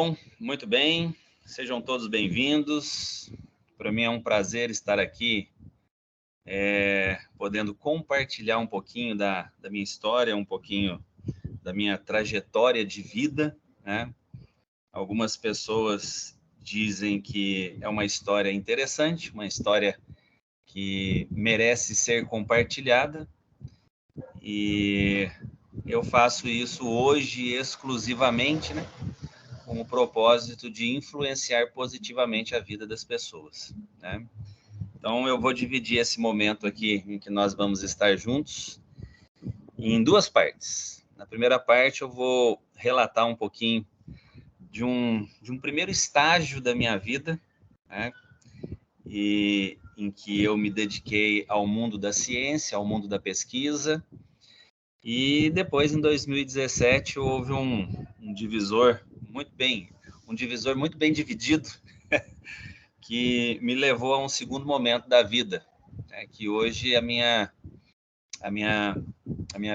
Bom, muito bem, sejam todos bem-vindos. Para mim é um prazer estar aqui, podendo compartilhar um pouquinho da minha história, um pouquinho da minha trajetória de vida, né? Algumas pessoas dizem que é uma história interessante, uma história que merece ser compartilhada, e eu faço isso hoje exclusivamente, né, com o propósito de influenciar positivamente a vida das pessoas, né? Então, eu vou dividir esse momento aqui em que nós vamos estar juntos em duas partes. Na primeira parte, eu vou relatar um pouquinho de um primeiro estágio da minha vida, né? E em que eu me dediquei ao mundo da ciência, ao mundo da pesquisa. E depois, em 2017, houve um divisor muito bem dividido, que me levou a um segundo momento da vida, né? Que hoje a minha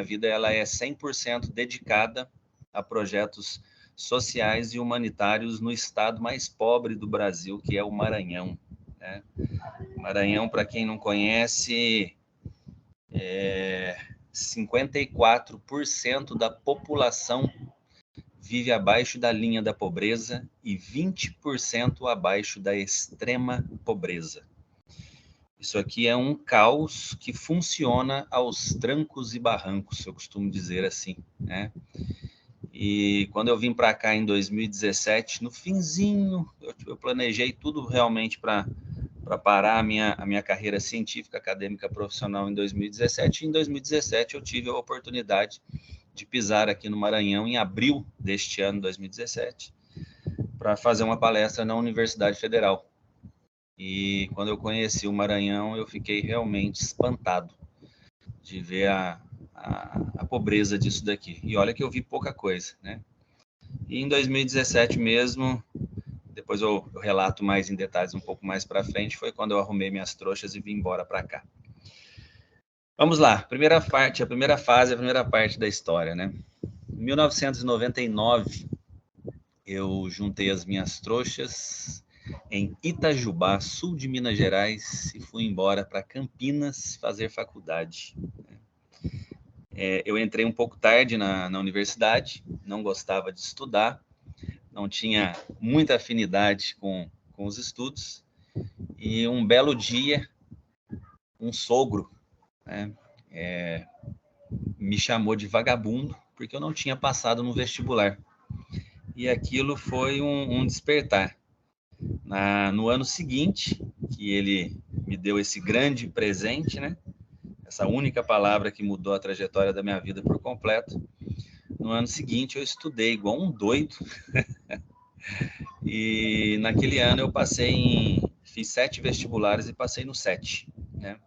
vida ela é 100% dedicada a projetos sociais e humanitários no estado mais pobre do Brasil, que é o Maranhão, né? Maranhão, para quem não conhece, 54% da população vive abaixo da linha da pobreza e 20% abaixo da extrema pobreza. Isso aqui é um caos que funciona aos trancos e barrancos, eu costumo dizer assim, né? E quando eu vim para cá em 2017, no finzinho, eu planejei tudo realmente para parar a minha carreira científica, acadêmica, profissional em 2017. E em 2017 eu tive a oportunidade de pisar aqui no Maranhão em abril deste ano, 2017, para fazer uma palestra na Universidade Federal. E quando eu conheci o Maranhão, eu fiquei realmente espantado de ver a pobreza disso daqui. E olha que eu vi pouca coisa, né? E em 2017 mesmo, depois eu relato mais em detalhes um pouco mais para frente, foi quando eu arrumei minhas trouxas e vim embora para cá. Vamos lá, a primeira parte da história, né? Em 1999, eu juntei as minhas trouxas em Itajubá, sul de Minas Gerais, e fui embora para Campinas fazer faculdade. Eu entrei um pouco tarde na universidade, não gostava de estudar, não tinha muita afinidade com os estudos, e um belo dia, um sogro, né, me chamou de vagabundo, porque eu não tinha passado no vestibular. E aquilo foi um despertar. No ano seguinte, que ele me deu esse grande presente, né? Essa única palavra que mudou a trajetória da minha vida por completo. No ano seguinte, eu estudei igual um doido. E naquele ano eu fiz 7 vestibulares e passei no 7, né?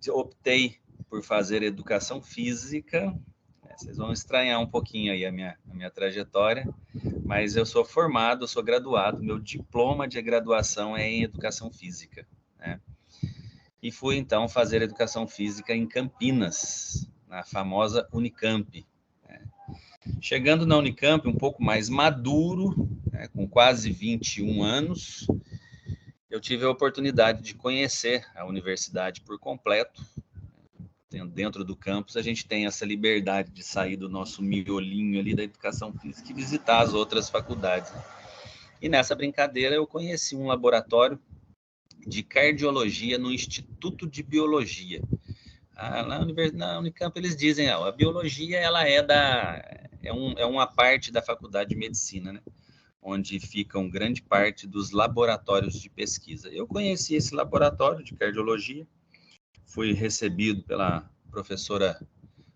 Eu optei por fazer educação física. Vocês vão estranhar um pouquinho aí a minha trajetória, mas eu sou formado, eu sou graduado, meu diploma de graduação é em educação física, né? E fui então fazer educação física em Campinas, na famosa Unicamp, né? Chegando na Unicamp, um pouco mais maduro, né, com quase 21 anos, eu tive a oportunidade de conhecer a universidade por completo. Dentro do campus, a gente tem essa liberdade de sair do nosso miolinho ali da educação física e visitar as outras faculdades. E nessa brincadeira eu conheci um laboratório de cardiologia no Instituto de Biologia. Na Unicamp eles dizem, a biologia ela é uma parte da faculdade de medicina, né? Onde ficam grande parte dos laboratórios de pesquisa. Eu conheci esse laboratório de cardiologia, fui recebido pela professora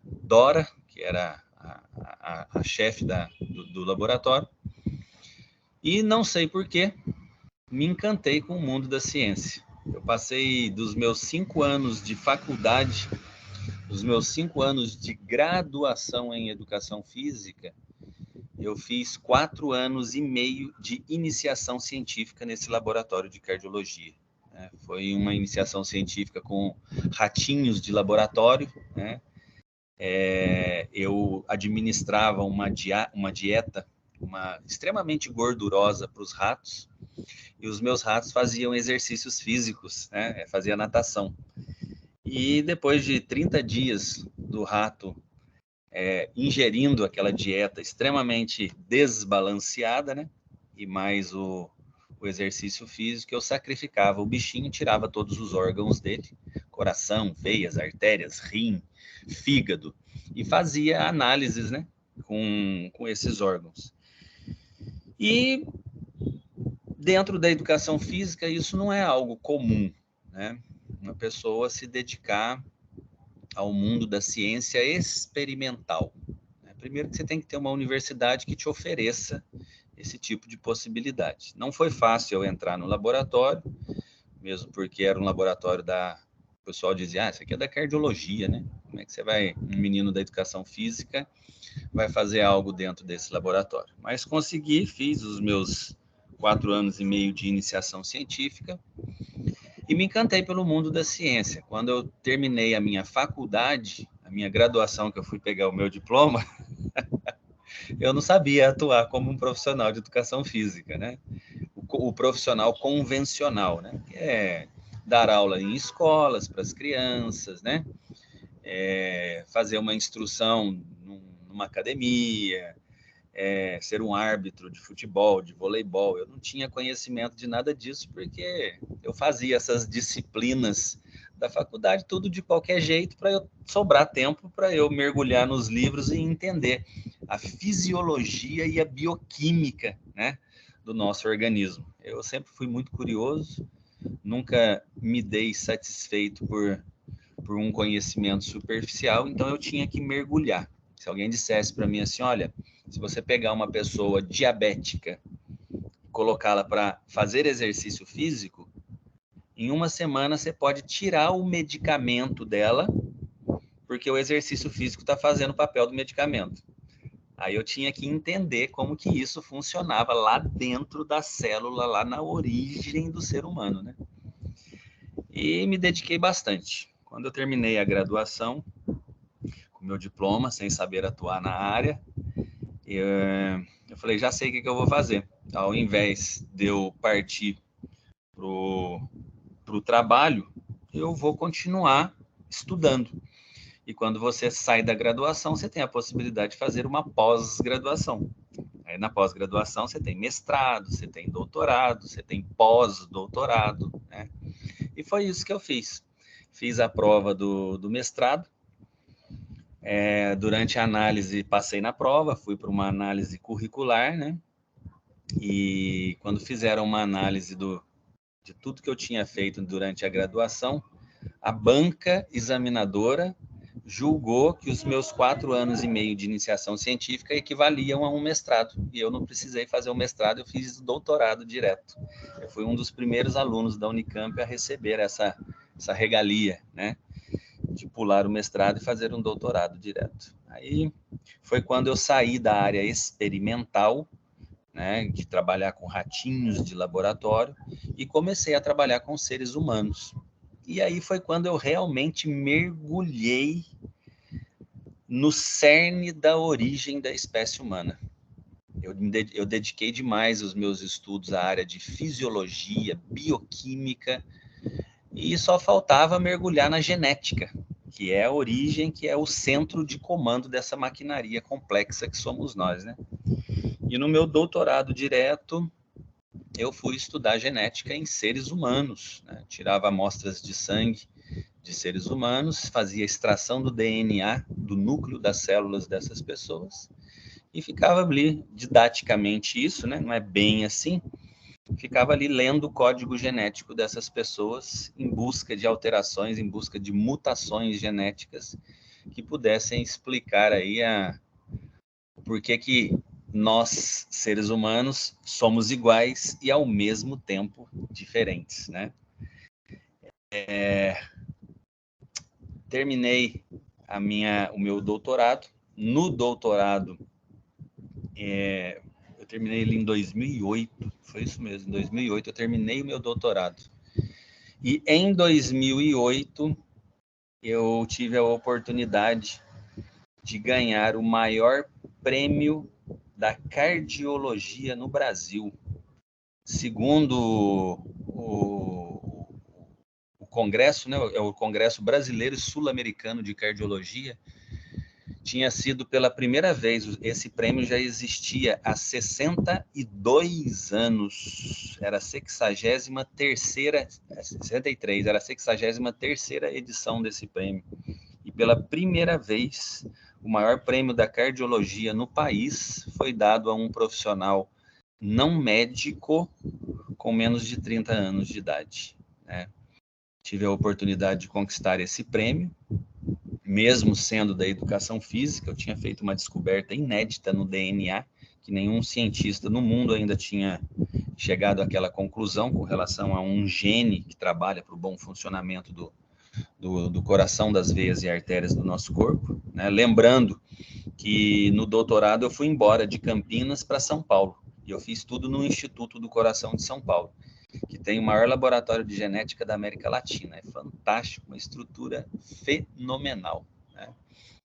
Dora, que era a chefe do laboratório, e não sei por quê, me encantei com o mundo da ciência. Eu passei dos meus 5 anos de faculdade, dos meus 5 anos de graduação em educação física, eu fiz 4 anos e meio de iniciação científica nesse laboratório de cardiologia. Foi uma iniciação científica com ratinhos de laboratório, né? Eu administrava uma dieta extremamente gordurosa para os ratos, e os meus ratos faziam exercícios físicos, né? Fazia natação. E depois de 30 dias do rato ingerindo aquela dieta extremamente desbalanceada, né? E mais o exercício físico, eu sacrificava o bichinho, tirava todos os órgãos dele, coração, veias, artérias, rim, fígado, e fazia análises, né? Com esses órgãos. E dentro da educação física, isso não é algo comum, né? Uma pessoa se dedicar ao mundo da ciência experimental. Primeiro que você tem que ter uma universidade que te ofereça esse tipo de possibilidade. Não foi fácil eu entrar no laboratório, mesmo porque era um laboratório o pessoal dizia, isso aqui é da cardiologia, né? Como é que você vai, um menino da educação física, vai fazer algo dentro desse laboratório? Mas consegui, fiz os meus 4 anos e meio de iniciação científica e me encantei pelo mundo da ciência. Quando eu terminei a minha faculdade, a minha graduação, que eu fui pegar o meu diploma, eu não sabia atuar como um profissional de educação física, né? O profissional convencional, né? Que é dar aula em escolas para as crianças, né? Fazer uma instrução numa academia, ser um árbitro de futebol, de voleibol. Eu não tinha conhecimento de nada disso, porque eu fazia essas disciplinas da faculdade, tudo de qualquer jeito, para eu sobrar tempo para eu mergulhar nos livros e entender a fisiologia e a bioquímica, né, do nosso organismo. Eu sempre fui muito curioso, nunca me dei satisfeito por um conhecimento superficial, então eu tinha que mergulhar. Se alguém dissesse para mim assim, olha, se você pegar uma pessoa diabética e colocá-la para fazer exercício físico, em uma semana você pode tirar o medicamento dela, porque o exercício físico está fazendo o papel do medicamento. Aí eu tinha que entender como que isso funcionava lá dentro da célula, lá na origem do ser humano, né? E me dediquei bastante. Quando eu terminei a graduação, com meu diploma, sem saber atuar na área, eu falei, já sei o que eu vou fazer. Ao invés de eu partir para o trabalho, eu vou continuar estudando. E quando você sai da graduação, você tem a possibilidade de fazer uma pós-graduação. Aí na pós-graduação você tem mestrado, você tem doutorado, você tem pós-doutorado, né? E foi isso que eu fiz. Fiz a prova do mestrado. Durante a análise, passei na prova, fui para uma análise curricular, né? E quando fizeram uma análise de tudo que eu tinha feito durante a graduação, a banca examinadora julgou que os meus 4 anos e meio de iniciação científica equivaliam a um mestrado. E eu não precisei fazer o mestrado, eu fiz doutorado direto. Eu fui um dos primeiros alunos da Unicamp a receber essa regalia, né? De pular o mestrado e fazer um doutorado direto. Aí foi quando eu saí da área experimental, né, de trabalhar com ratinhos de laboratório, e comecei a trabalhar com seres humanos. E aí foi quando eu realmente mergulhei no cerne da origem da espécie humana. Eu dediquei demais os meus estudos à área de fisiologia, bioquímica, e só faltava mergulhar na genética, que é a origem, que é o centro de comando dessa maquinaria complexa que somos nós, né? E no meu doutorado direto, eu fui estudar genética em seres humanos, né? Tirava amostras de sangue de seres humanos, fazia extração do DNA, do núcleo das células dessas pessoas, e ficava ali, didaticamente isso, né? Não é bem assim, ficava ali lendo o código genético dessas pessoas em busca de alterações, em busca de mutações genéticas que pudessem explicar aí por que nós, seres humanos, somos iguais e ao mesmo tempo diferentes, né? Terminei o meu doutorado. No doutorado, eu terminei ele em 2008, foi isso mesmo, em 2008 eu terminei o meu doutorado. E em 2008 eu tive a oportunidade de ganhar o maior prêmio da cardiologia no Brasil. Segundo o Congresso, né, é o Congresso Brasileiro e Sul-Americano de Cardiologia, tinha sido pela primeira vez, esse prêmio já existia há 62 anos, era a 63ª, 63, era a 63ª edição desse prêmio. E pela primeira vez, o maior prêmio da cardiologia no país foi dado a um profissional não médico com menos de 30 anos de idade, né? Tive a oportunidade de conquistar esse prêmio, mesmo sendo da educação física. Eu tinha feito uma descoberta inédita no DNA, que nenhum cientista no mundo ainda tinha chegado àquela conclusão com relação a um gene que trabalha para o bom funcionamento do coração, das veias e artérias do nosso corpo, né? Lembrando que no doutorado eu fui embora de Campinas para São Paulo, e eu fiz tudo no Instituto do Coração de São Paulo, que tem o maior laboratório de genética da América Latina. É fantástico, uma estrutura fenomenal, né?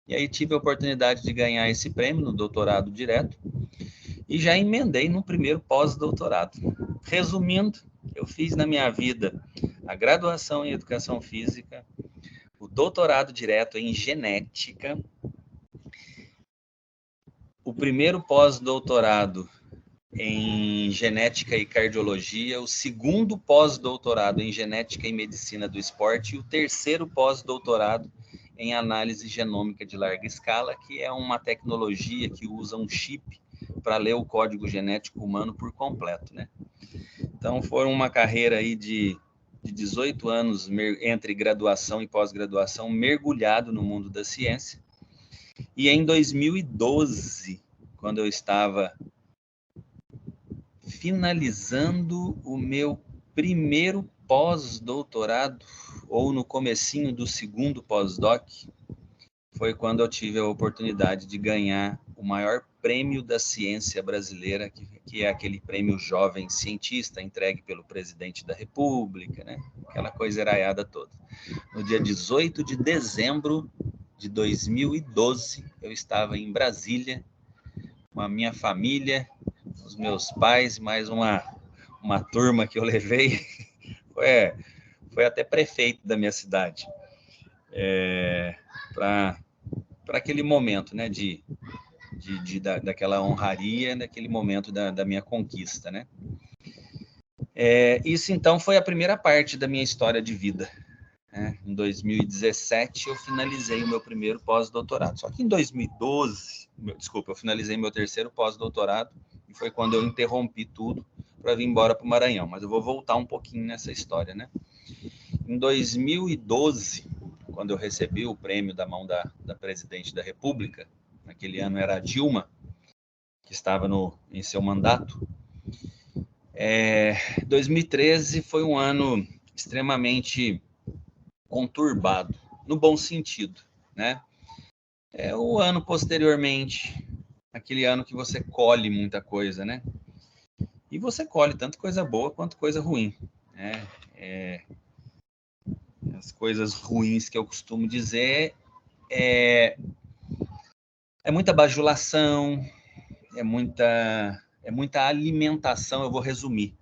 E aí tive a oportunidade de ganhar esse prêmio no doutorado direto e já emendei no primeiro pós-doutorado. Resumindo, eu fiz na minha vida a graduação em Educação Física, o doutorado direto em Genética, o primeiro pós-doutorado em Genética e Cardiologia, o segundo pós-doutorado em Genética e Medicina do Esporte e o terceiro pós-doutorado em Análise Genômica de Larga Escala, que é uma tecnologia que usa um chip para ler o código genético humano por completo, né? Então, foram uma carreira aí de 18 anos entre graduação e pós-graduação, mergulhado no mundo da ciência. E em 2012, quando eu estava finalizando o meu primeiro pós-doutorado, ou no comecinho do segundo pós-doc, foi quando eu tive a oportunidade de ganhar o maior prêmio da ciência brasileira, que é aquele prêmio Jovem Cientista, entregue pelo presidente da República, né? Aquela coisa eraiada toda. No dia 18 de dezembro de 2012, eu estava em Brasília, com a minha família, os meus pais, mais uma turma que eu levei, foi até prefeito da minha cidade, para aquele momento, né, daquela honraria, daquele momento da minha conquista, né? Isso, então, foi a primeira parte da minha história de vida, né? Em 2017, eu finalizei o meu primeiro pós-doutorado. Só que em 2012, eu finalizei meu terceiro pós-doutorado, e foi quando eu interrompi tudo para vir embora para o Maranhão. Mas eu vou voltar um pouquinho nessa história, né? Em 2012, quando eu recebi o prêmio da mão da presidente da República, naquele ano era a Dilma, que estava em seu mandato. 2013 foi um ano extremamente conturbado, no bom sentido, né? O ano posteriormente, aquele ano que você colhe muita coisa, né? E você colhe tanto coisa boa quanto coisa ruim, né? As coisas ruins que eu costumo dizer é muita bajulação, é muita alimentação, eu vou resumir.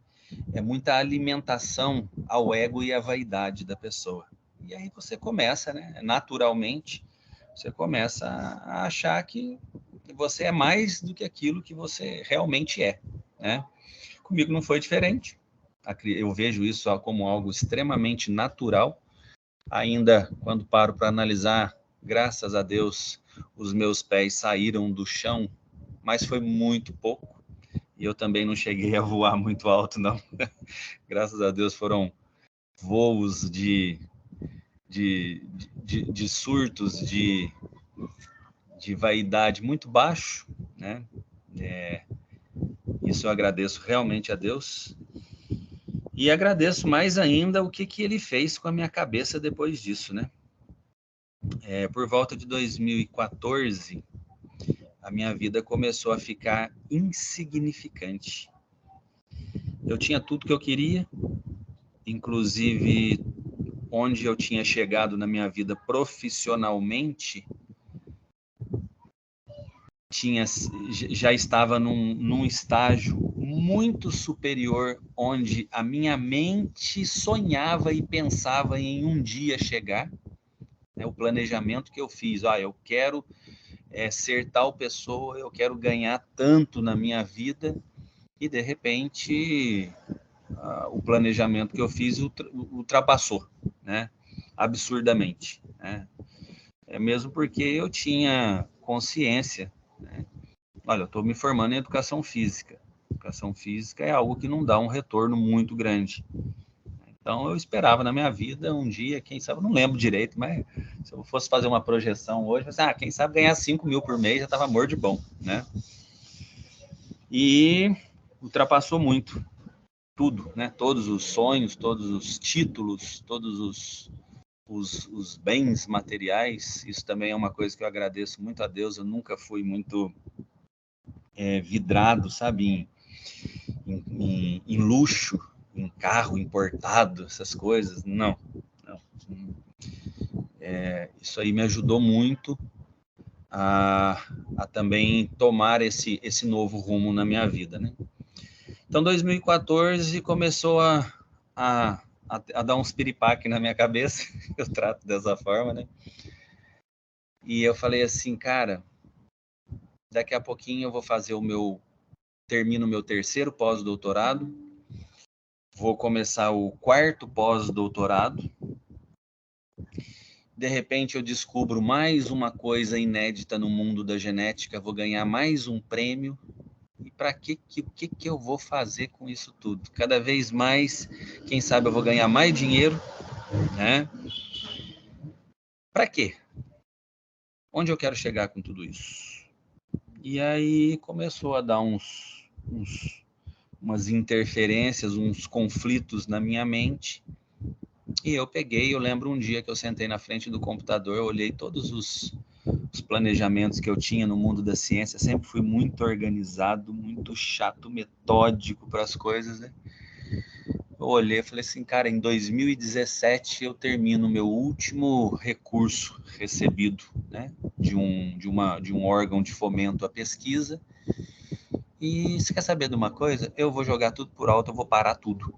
É muita alimentação ao ego e à vaidade da pessoa. E aí você começa, né, naturalmente, você começa a achar que você é mais do que aquilo que você realmente é, né? Comigo não foi diferente. Eu vejo isso como algo extremamente natural. Ainda quando paro para analisar, graças a Deus, os meus pés saíram do chão, mas foi muito pouco. E eu também não cheguei a voar muito alto, não. Graças a Deus foram voos de surtos de vaidade muito baixo, né? Isso eu agradeço realmente a Deus. E agradeço mais ainda o que ele fez com a minha cabeça depois disso, né? Por volta de 2014, a minha vida começou a ficar insignificante. Eu tinha tudo que eu queria, inclusive onde eu tinha chegado na minha vida profissionalmente, já estava num estágio muito superior, onde a minha mente sonhava e pensava em um dia chegar, né? O planejamento que eu fiz, eu quero ser tal pessoa, eu quero ganhar tanto na minha vida, e de repente o planejamento que eu fiz ultrapassou, né? Absurdamente, né? Mesmo porque eu tinha consciência, né? Olha, eu estou me formando em educação física. Educação física é algo que não dá um retorno muito grande. Então, eu esperava na minha vida um dia, quem sabe, eu não lembro direito, mas se eu fosse fazer uma projeção hoje, quem sabe ganhar 5 mil por mês já estava morto de bom, né? E ultrapassou muito tudo, né? Todos os sonhos, todos os títulos, todos os bens materiais. Isso também é uma coisa que eu agradeço muito a Deus. Eu nunca fui muito vidrado, sabe, em luxo, em carro importado, essas coisas. Não. Isso aí me ajudou muito a também tomar esse novo rumo na minha vida, né? Então, 2014 começou a dar uns piripaque na minha cabeça, eu trato dessa forma, né? E eu falei assim, cara, daqui a pouquinho eu vou fazer termino o meu terceiro pós-doutorado, vou começar o quarto pós-doutorado, de repente eu descubro mais uma coisa inédita no mundo da genética, vou ganhar mais um prêmio, e para que eu vou fazer com isso tudo? Cada vez mais, quem sabe eu vou ganhar mais dinheiro, né? Para quê? Onde eu quero chegar com tudo isso? E aí começou a dar umas interferências, uns conflitos na minha mente. E eu lembro um dia que eu sentei na frente do computador, eu olhei todos os planejamentos que eu tinha no mundo da ciência, sempre fui muito organizado, muito chato, metódico para as coisas, né? Eu olhei e falei assim, cara, em 2017 eu termino o meu último recurso recebido, né, de um órgão de fomento à pesquisa. E você quer saber de uma coisa? Eu vou jogar tudo por alto, eu vou parar tudo,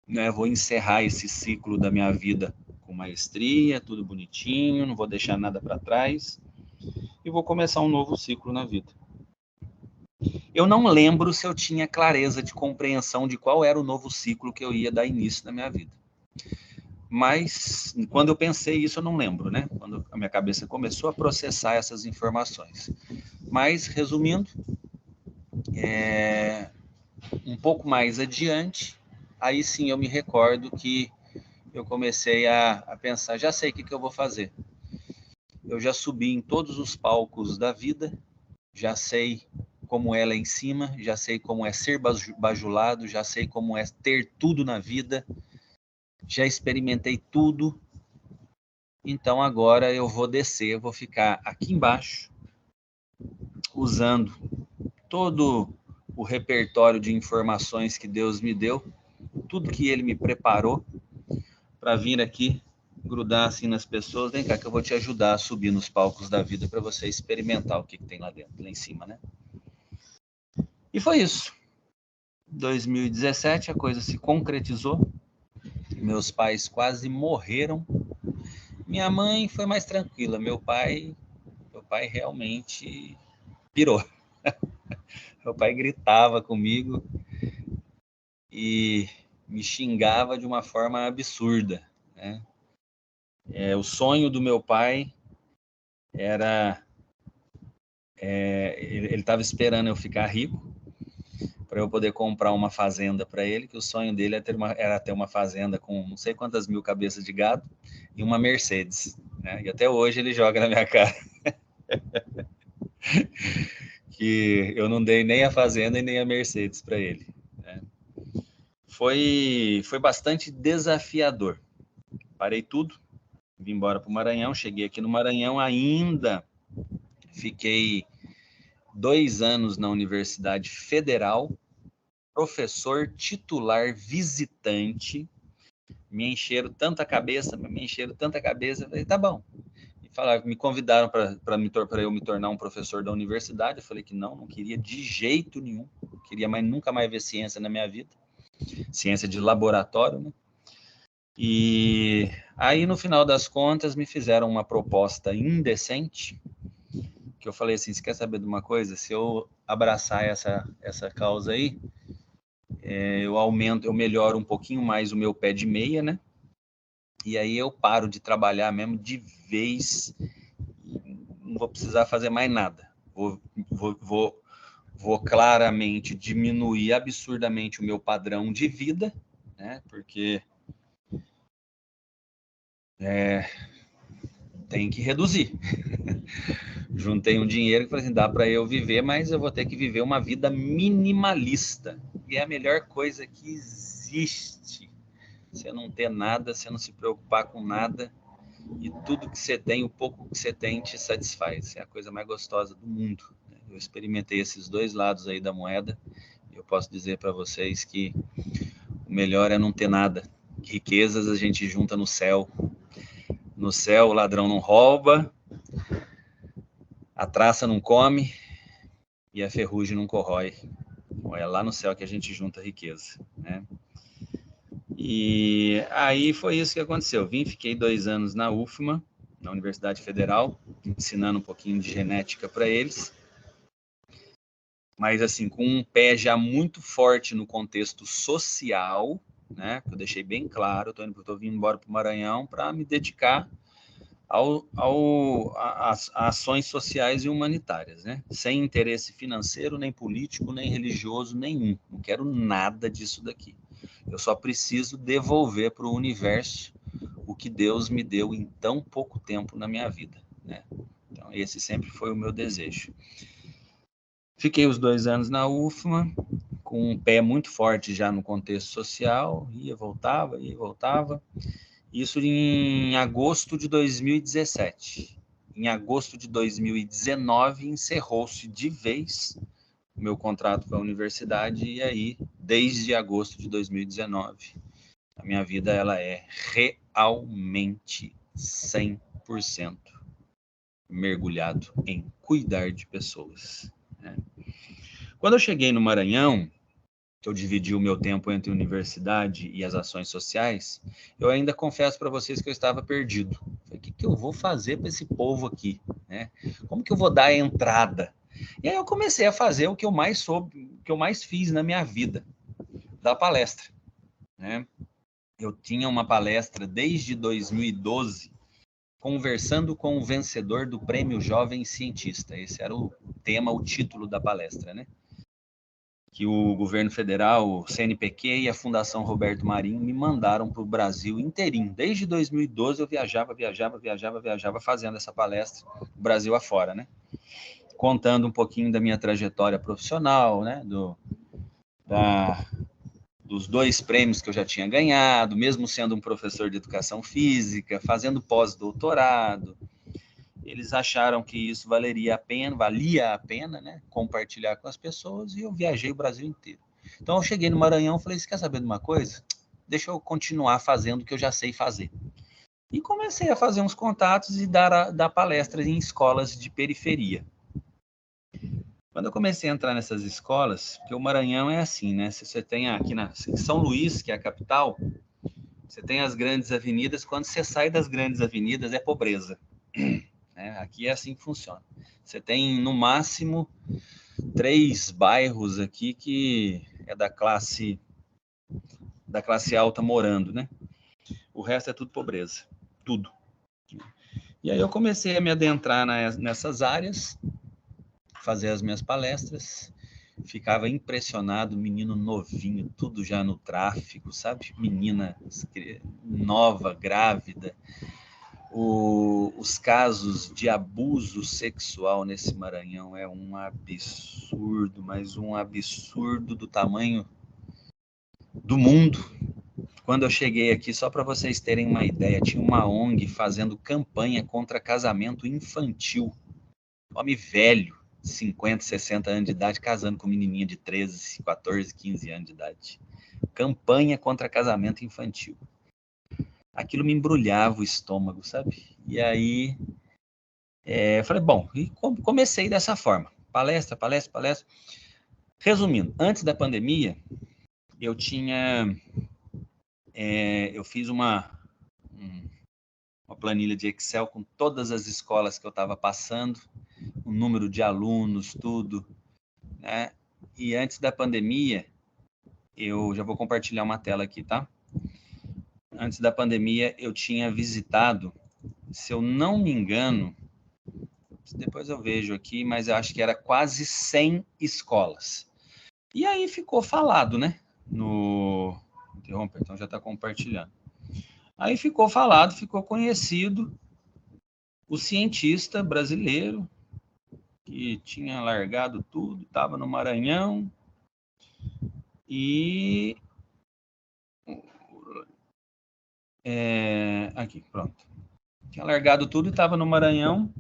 né? Vou encerrar esse ciclo da minha vida com maestria, tudo bonitinho, não vou deixar nada para trás e vou começar um novo ciclo na vida. Eu não lembro se eu tinha clareza de compreensão de qual era o novo ciclo que eu ia dar início na minha vida. Mas quando eu pensei isso, eu não lembro, né? Quando a minha cabeça começou a processar essas informações. Mas, resumindo, um pouco mais adiante, aí sim eu me recordo que eu comecei a pensar, já sei o que eu vou fazer. Eu já subi em todos os palcos da vida, já sei como é lá em cima, já sei como é ser bajulado, já sei como é ter tudo na vida, já experimentei tudo. Então agora eu vou descer, eu vou ficar aqui embaixo, usando todo o repertório de informações que Deus me deu, tudo que Ele me preparou para vir aqui grudar assim nas pessoas. Vem cá que eu vou te ajudar a subir nos palcos da vida para você experimentar o que tem lá dentro, lá em cima, né? E foi isso. 2017 a coisa se concretizou. Meus pais quase morreram. Minha mãe foi mais tranquila. Meu pai realmente pirou. Meu pai gritava comigo e me xingava de uma forma absurda, né? O sonho do meu pai era... ele estava esperando eu ficar rico para eu poder comprar uma fazenda para ele, que o sonho dele era ter uma fazenda com não sei quantas mil cabeças de gado e uma Mercedes, né? E até hoje ele joga na minha cara que eu não dei nem a fazenda e nem a Mercedes para ele, né? Foi bastante desafiador. Parei tudo, vim embora para o Maranhão, cheguei aqui no Maranhão, ainda fiquei 2 anos na Universidade Federal, professor titular visitante. Me encheram tanta cabeça, falei, tá bom, me convidaram para eu me tornar um professor da universidade. Eu falei que não queria de jeito nenhum. Não queria nunca mais ver ciência na minha vida. Ciência de laboratório, né? E aí, no final das contas, me fizeram uma proposta indecente, que eu falei assim, você quer saber de uma coisa? Se eu abraçar essa causa aí, eu melhoro um pouquinho mais o meu pé de meia, né? E aí eu paro de trabalhar mesmo de vez, não vou precisar fazer mais nada. Vou claramente diminuir absurdamente o meu padrão de vida, né? Porque tem que reduzir. Juntei um dinheiro que falei assim, dá para eu viver, mas eu vou ter que viver uma vida minimalista. E é a melhor coisa que existe. Você não ter nada, você não se preocupar com nada, e tudo que você tem, o pouco que você tem, te satisfaz. É a coisa mais gostosa do mundo. Eu experimentei esses dois lados aí da moeda, e eu posso dizer para vocês que o melhor é não ter nada. Riquezas a gente junta no céu. No céu o ladrão não rouba, a traça não come e a ferrugem não corrói. É lá no céu que a gente junta riqueza, né? E aí foi isso que aconteceu. Fiquei 2 anos na UFMA, na Universidade Federal, ensinando um pouquinho de genética para eles. Mas assim, com um pé já muito forte no contexto social, né? Eu deixei bem claro, estou vindo embora para o Maranhão para me dedicar a ações sociais e humanitárias, né? Sem interesse financeiro, nem político, nem religioso nenhum. Não quero nada disso daqui. Eu só preciso devolver para o universo o que Deus me deu em tão pouco tempo na minha vida, né? Então, esse sempre foi o meu desejo. Fiquei os 2 anos na UFMA, com um pé muito forte já no contexto social, ia, voltava. Isso em agosto de 2017. Em agosto de 2019, encerrou-se de vez o meu contrato com a universidade, e aí, desde agosto de 2019, a minha vida ela é realmente 100% mergulhado em cuidar de pessoas, né? Quando eu cheguei no Maranhão, que eu dividi o meu tempo entre universidade e as ações sociais, eu ainda confesso para vocês que eu estava perdido. Falei, o que eu vou fazer para esse povo aqui, né? Como que eu vou dar a entrada? E aí eu comecei a fazer o que eu mais soube, o que eu mais fiz na minha vida, dar palestra, né? Eu tinha uma palestra desde 2012, conversando com o vencedor do Prêmio Jovem Cientista. Esse era o tema, o título da palestra, né? Que o governo federal, o CNPq e a Fundação Roberto Marinho me mandaram para o Brasil inteirinho. Desde 2012 eu viajava fazendo essa palestra, Brasil afora, né? Contando um pouquinho da minha trajetória profissional, né? Dos 2 prêmios que eu já tinha ganhado, mesmo sendo um professor de educação física, fazendo pós-doutorado. Eles acharam que isso valia a pena, né, compartilhar com as pessoas, e eu viajei o Brasil inteiro. Então eu cheguei no Maranhão e falei, você quer saber de uma coisa? Deixa eu continuar fazendo o que eu já sei fazer. E comecei a fazer uns contatos e dar palestras em escolas de periferia. Quando eu comecei a entrar nessas escolas, porque o Maranhão é assim, né? Se você tem aqui em São Luís, que é a capital, você tem as grandes avenidas, quando você sai das grandes avenidas é pobreza. Aqui é assim que funciona. Você tem, no máximo, 3 bairros aqui que é da classe alta morando, né? O resto é tudo pobreza. Tudo. E aí eu comecei a me adentrar nessas áreas, fazer as minhas palestras, ficava impressionado, menino novinho, tudo já no tráfico, sabe? Menina nova, grávida. Os casos de abuso sexual nesse Maranhão é um absurdo, mas um absurdo do tamanho do mundo. Quando eu cheguei aqui, só para vocês terem uma ideia, tinha uma ONG fazendo campanha contra casamento infantil. Homem velho, 50, 60 anos de idade, casando com menininha de 13, 14, 15 anos de idade. Campanha contra casamento infantil. Aquilo me embrulhava o estômago, sabe? E aí Eu falei, bom, e comecei dessa forma, palestra. Resumindo, antes da pandemia, eu fiz uma planilha de Excel com todas as escolas que eu estava passando, o número de alunos, tudo, né? E antes da pandemia, eu já vou compartilhar uma tela aqui, tá? Antes da pandemia, eu tinha visitado, se eu não me engano, depois eu vejo aqui, mas eu acho que era quase 100 escolas. E aí ficou falado, né? Interrompa, então já está compartilhando. Aí ficou falado, ficou conhecido o cientista brasileiro que tinha largado tudo, estava no Maranhão e aqui, pronto. Tinha largado tudo e estava no Maranhão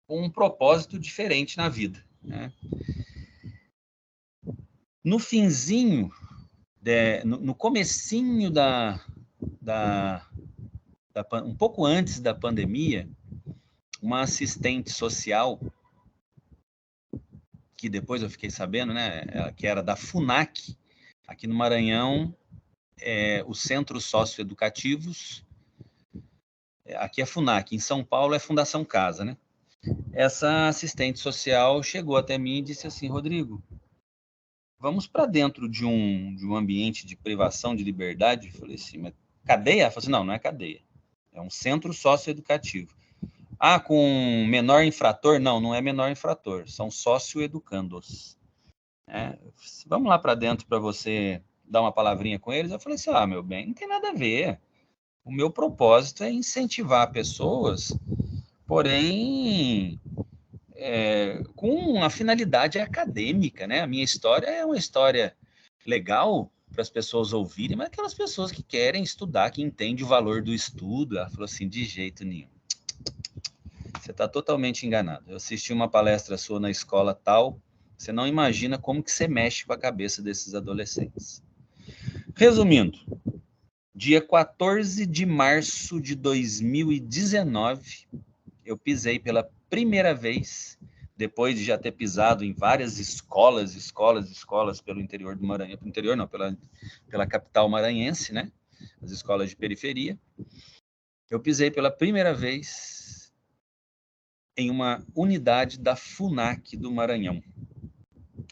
com um propósito diferente na vida, né? No finzinho, no comecinho um pouco antes da pandemia, uma assistente social, que depois eu fiquei sabendo, né, que era da FUNAC, aqui no Maranhão, os centros socioeducativos, aqui é FUNAC, em São Paulo é Fundação Casa, né? Essa assistente social chegou até mim e disse assim, Rodrigo, vamos para dentro de um ambiente de privação de liberdade? Eu falei assim, mas cadeia? Ela falou assim, não é cadeia, é um centro socioeducativo. Ah, com menor infrator? Não, não é menor infrator, são socioeducandos. Vamos lá para dentro para você dar uma palavrinha com eles? Eu falei assim, meu bem, não tem nada a ver. O meu propósito é incentivar pessoas, porém, com a finalidade acadêmica, né? A minha história é uma história legal para as pessoas ouvirem, mas aquelas pessoas que querem estudar, que entendem o valor do estudo. Ela falou assim, de jeito nenhum. Você está totalmente enganado. Eu assisti uma palestra sua na escola tal, você não imagina como que você mexe com a cabeça desses adolescentes. Resumindo, dia 14 de março de 2019, eu pisei pela primeira vez, depois de já ter pisado em várias escolas pelo interior do Maranhão, pelo interior não, pela capital maranhense, né? As escolas de periferia. Eu pisei pela primeira vez em uma unidade da FUNAC do Maranhão.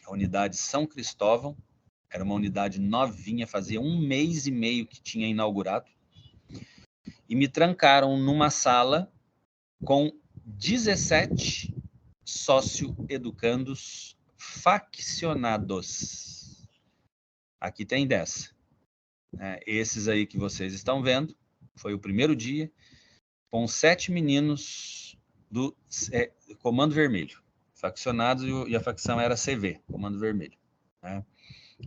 A unidade São Cristóvão, era uma unidade novinha, fazia 1 mês e meio que tinha inaugurado, e me trancaram numa sala com 17 socioeducandos faccionados. Aqui tem 10. Esses aí que vocês estão vendo, foi o primeiro dia, com 7 meninos do Comando Vermelho, faccionados, e a facção era CV, Comando Vermelho. Né?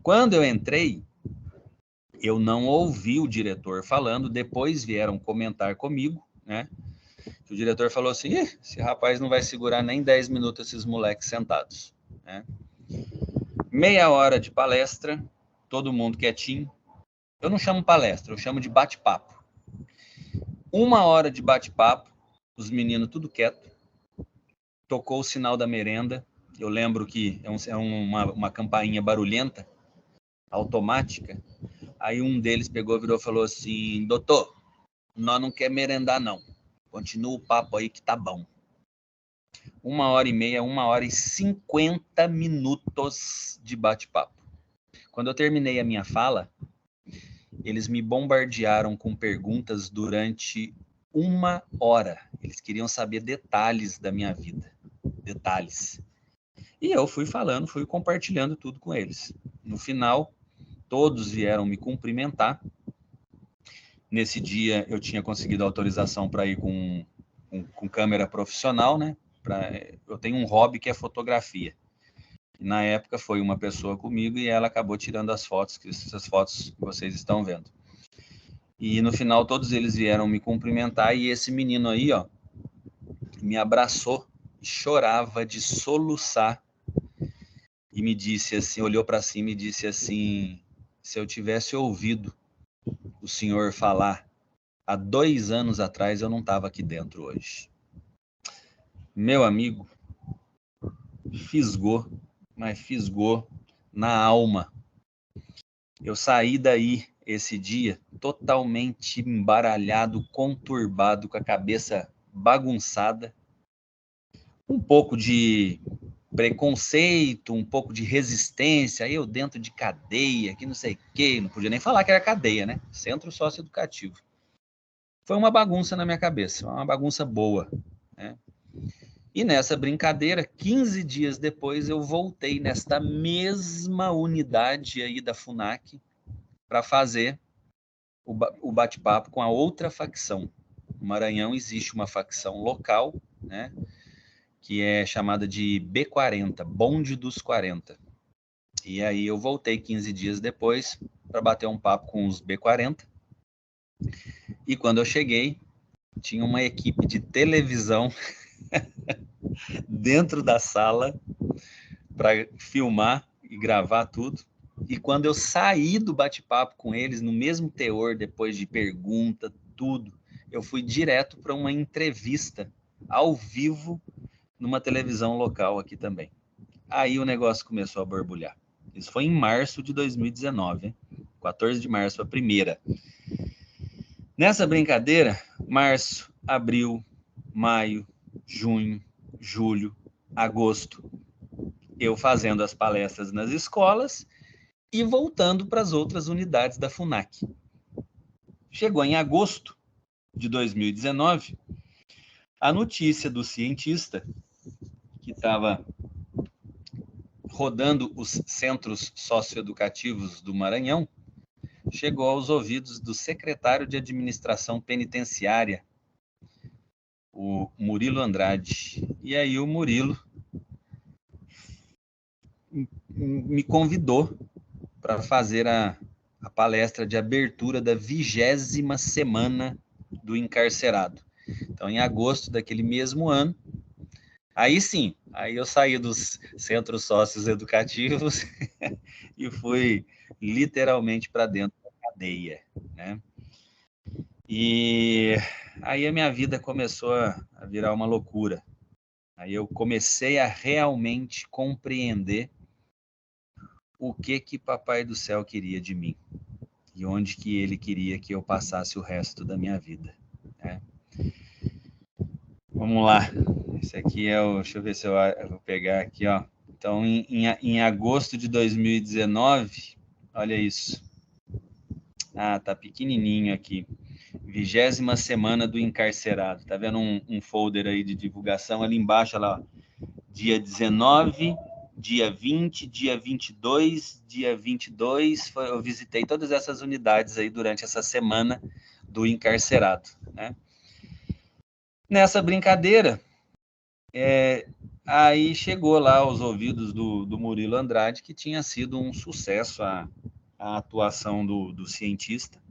Quando eu entrei, eu não ouvi o diretor falando, depois vieram comentar comigo, né? O diretor falou assim, esse rapaz não vai segurar nem 10 minutos esses moleques sentados. Né? Meia hora de palestra, todo mundo quietinho. Eu não chamo palestra, eu chamo de bate-papo. 1 hora de bate-papo, os meninos tudo quieto. Tocou o sinal da merenda. Eu lembro que é uma campainha barulhenta, automática. Aí um deles pegou, virou e falou assim, doutor, nós não quer merendar não. Continua o papo aí que tá bom. 1 hora e meia, 1 hora e 50 minutos de bate-papo. Quando eu terminei a minha fala, eles me bombardearam com perguntas durante 1 hora. Eles queriam saber detalhes da minha vida. Detalhes. E eu fui falando, fui compartilhando tudo com eles. No final, todos vieram me cumprimentar. Nesse dia, eu tinha conseguido autorização para ir com câmera profissional, né? Eu tenho um hobby que é fotografia. Na época foi uma pessoa comigo e ela acabou tirando as fotos, essas fotos que vocês estão vendo. E no final todos eles vieram me cumprimentar e esse menino aí, ó, me abraçou, chorava de soluçar e me disse assim, olhou para cima e disse assim, se eu tivesse ouvido o senhor falar há 2 anos atrás, eu não estava aqui dentro hoje. Meu amigo, fisgou, mas fisgou na alma. Eu saí daí esse dia totalmente embaralhado, conturbado, com a cabeça bagunçada, um pouco de preconceito, um pouco de resistência, eu dentro de cadeia, que não sei o quê, não podia nem falar que era cadeia, né? Centro socioeducativo. Foi uma bagunça na minha cabeça, uma bagunça boa, né? E nessa brincadeira, 15 dias depois, eu voltei nesta mesma unidade aí da FUNAC para fazer o bate-papo com a outra facção. No Maranhão existe uma facção local, né, que é chamada de B40, Bonde dos 40. E aí eu voltei 15 dias depois para bater um papo com os B40. E quando eu cheguei, tinha uma equipe de televisão dentro da sala para filmar e gravar tudo. E quando eu saí do bate-papo com eles, no mesmo teor, depois de pergunta, tudo, eu fui direto para uma entrevista ao vivo numa televisão local aqui também. Aí o negócio começou a borbulhar. Isso foi em março de 2019, hein? 14 de março, a primeira. Nessa brincadeira, março, abril, maio, junho, julho, agosto, eu fazendo as palestras nas escolas e voltando para as outras unidades da FUNAC. Chegou em agosto de 2019, a notícia do cientista que estava rodando os centros socioeducativos do Maranhão chegou aos ouvidos do secretário de Administração Penitenciária, o Murilo Andrade. E aí o Murilo me convidou para fazer a palestra de abertura da 20ª semana do encarcerado. Então, em agosto daquele mesmo ano, aí sim, aí eu saí dos centros sócios educativos e fui literalmente para dentro da cadeia, né? E aí a minha vida começou a virar uma loucura. Aí eu comecei a realmente compreender o que Papai do Céu queria de mim e onde que ele queria que eu passasse o resto da minha vida, né? Vamos lá. Esse aqui é o... Deixa eu ver se eu vou pegar aqui, ó. Então, em agosto de 2019, olha isso. Ah, tá pequenininho aqui. 20ª semana do encarcerado. Tá vendo um folder aí de divulgação ali embaixo, olha lá. Dia 19, dia 20, dia 22, dia 22. Eu visitei todas essas unidades aí durante essa semana do encarcerado, né? Nessa brincadeira, aí chegou lá aos ouvidos do Murilo Andrade que tinha sido um sucesso a atuação do cientista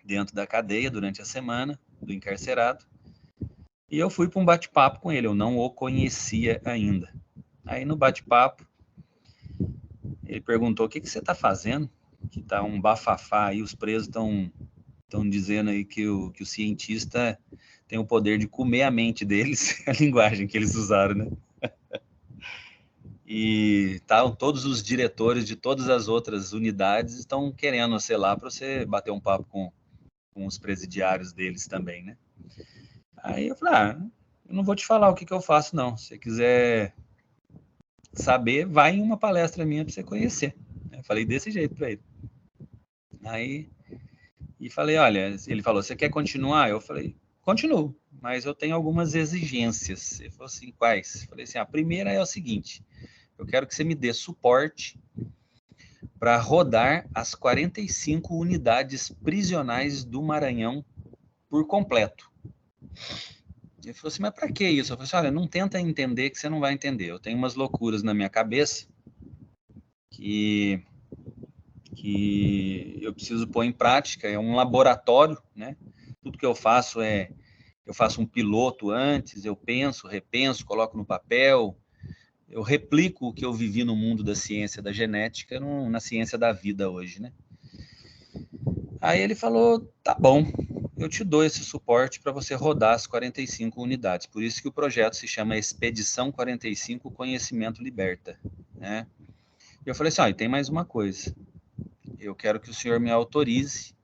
dentro da cadeia durante a semana do encarcerado. E eu fui para um bate-papo com ele, eu não o conhecia ainda. Aí no bate-papo, ele perguntou: o que você está fazendo? Que tá um bafafá aí, os presos estão dizendo aí que o cientista tem o poder de comer a mente deles, a linguagem que eles usaram, né? E estavam todos os diretores de todas as outras unidades estão querendo, sei lá, para você bater um papo com os presidiários deles também, né? Aí eu falei: eu não vou te falar o que eu faço, não. Se você quiser saber, vai em uma palestra minha para você conhecer. Eu falei desse jeito para ele. Aí, e falei: olha, ele falou: você quer continuar? Eu falei: continuo, mas eu tenho algumas exigências. Ele falou assim: quais? Eu falei assim: a primeira é o seguinte, eu quero que você me dê suporte para rodar as 45 unidades prisionais do Maranhão por completo. Ele falou assim: mas para que isso? Eu falei assim: olha, não tenta entender que você não vai entender. Eu tenho umas loucuras na minha cabeça que eu preciso pôr em prática. É um laboratório, né? Tudo que eu faço eu faço um piloto antes, eu penso, repenso, coloco no papel, eu replico o que eu vivi no mundo da ciência da genética na ciência da vida hoje, né? Aí ele falou: tá bom, eu te dou esse suporte para você rodar as 45 unidades. Por isso que o projeto se chama Expedição 45 Conhecimento Liberta, né? E eu falei assim, e tem mais uma coisa. Eu quero que o senhor me autorize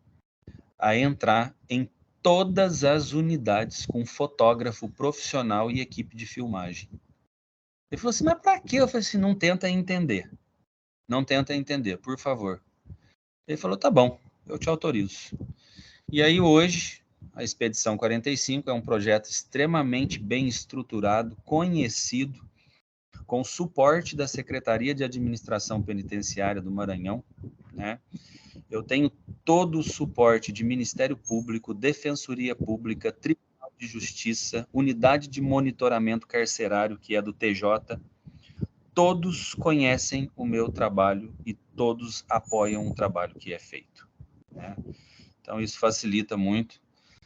a entrar em todas as unidades com fotógrafo profissional e equipe de filmagem. Ele falou assim, mas para quê? Eu falei assim, não tenta entender. Não tenta entender, por favor. Ele falou, tá bom, eu te autorizo. E aí hoje, a Expedição 45 é um projeto extremamente bem estruturado, conhecido, com suporte da Secretaria de Administração Penitenciária do Maranhão, né? Eu tenho todo o suporte de Ministério Público, Defensoria Pública, Tribunal de Justiça, Unidade de Monitoramento Carcerário, que é do TJ. Todos conhecem o meu trabalho e todos apoiam o trabalho que é feito, né? Então, isso facilita muito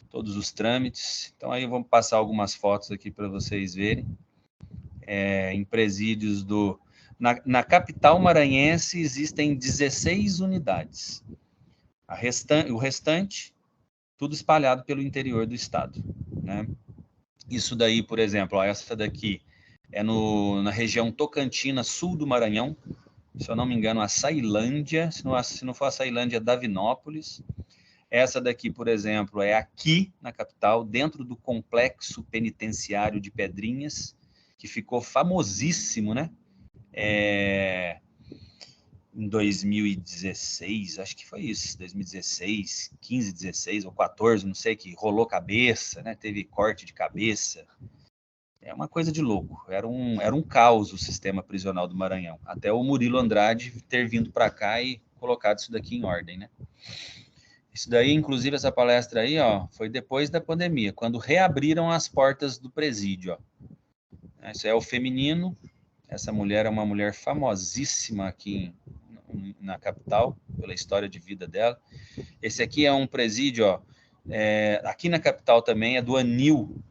todos os trâmites. Então, aí vamos passar algumas fotos aqui para vocês verem. Em presídios do... Na capital maranhense existem 16 unidades. O restante, tudo espalhado pelo interior do estado, né? Isso daí, por exemplo, essa daqui é na região Tocantina, sul do Maranhão. Se eu não me engano, a Sailândia. Se não for a Sailândia, Davinópolis. Essa daqui, por exemplo, é aqui na capital, dentro do complexo penitenciário de Pedrinhas, que ficou famosíssimo, né? Em 2016, acho que foi isso, 2016, 15, 16 ou 14, não sei, que rolou cabeça, né? Teve corte de cabeça. É uma coisa de louco. Era um caos o sistema prisional do Maranhão. Até o Murilo Andrade ter vindo para cá e colocado isso daqui em ordem, né? Isso daí, inclusive, essa palestra aí, foi depois da pandemia, quando reabriram as portas do presídio, Isso é o feminino. Essa mulher é uma mulher famosíssima aqui na capital, pela história de vida dela. Esse aqui é um presídio, aqui na capital também, é do Anil,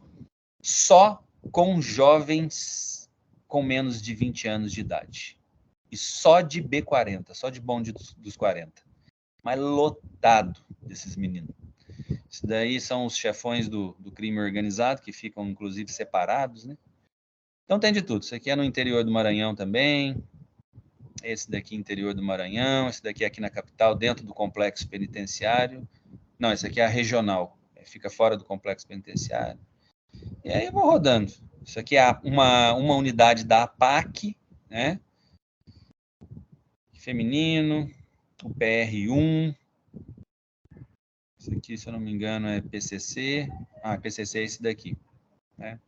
só com jovens com menos de 20 anos de idade. E só de B40, só de bonde dos 40. Mas lotado desses meninos. Isso daí são os chefões do crime organizado, que ficam, inclusive, separados, né? Então tem de tudo. Isso aqui é no interior do Maranhão também. Esse daqui interior do Maranhão. Esse daqui aqui na capital, dentro do complexo penitenciário. Não, esse aqui é a regional. Fica fora do complexo penitenciário. E aí eu vou rodando. Isso aqui é uma unidade da APAC, né? Feminino. O PR1. Isso aqui, se eu não me engano, é PCC. PCC é esse daqui, né?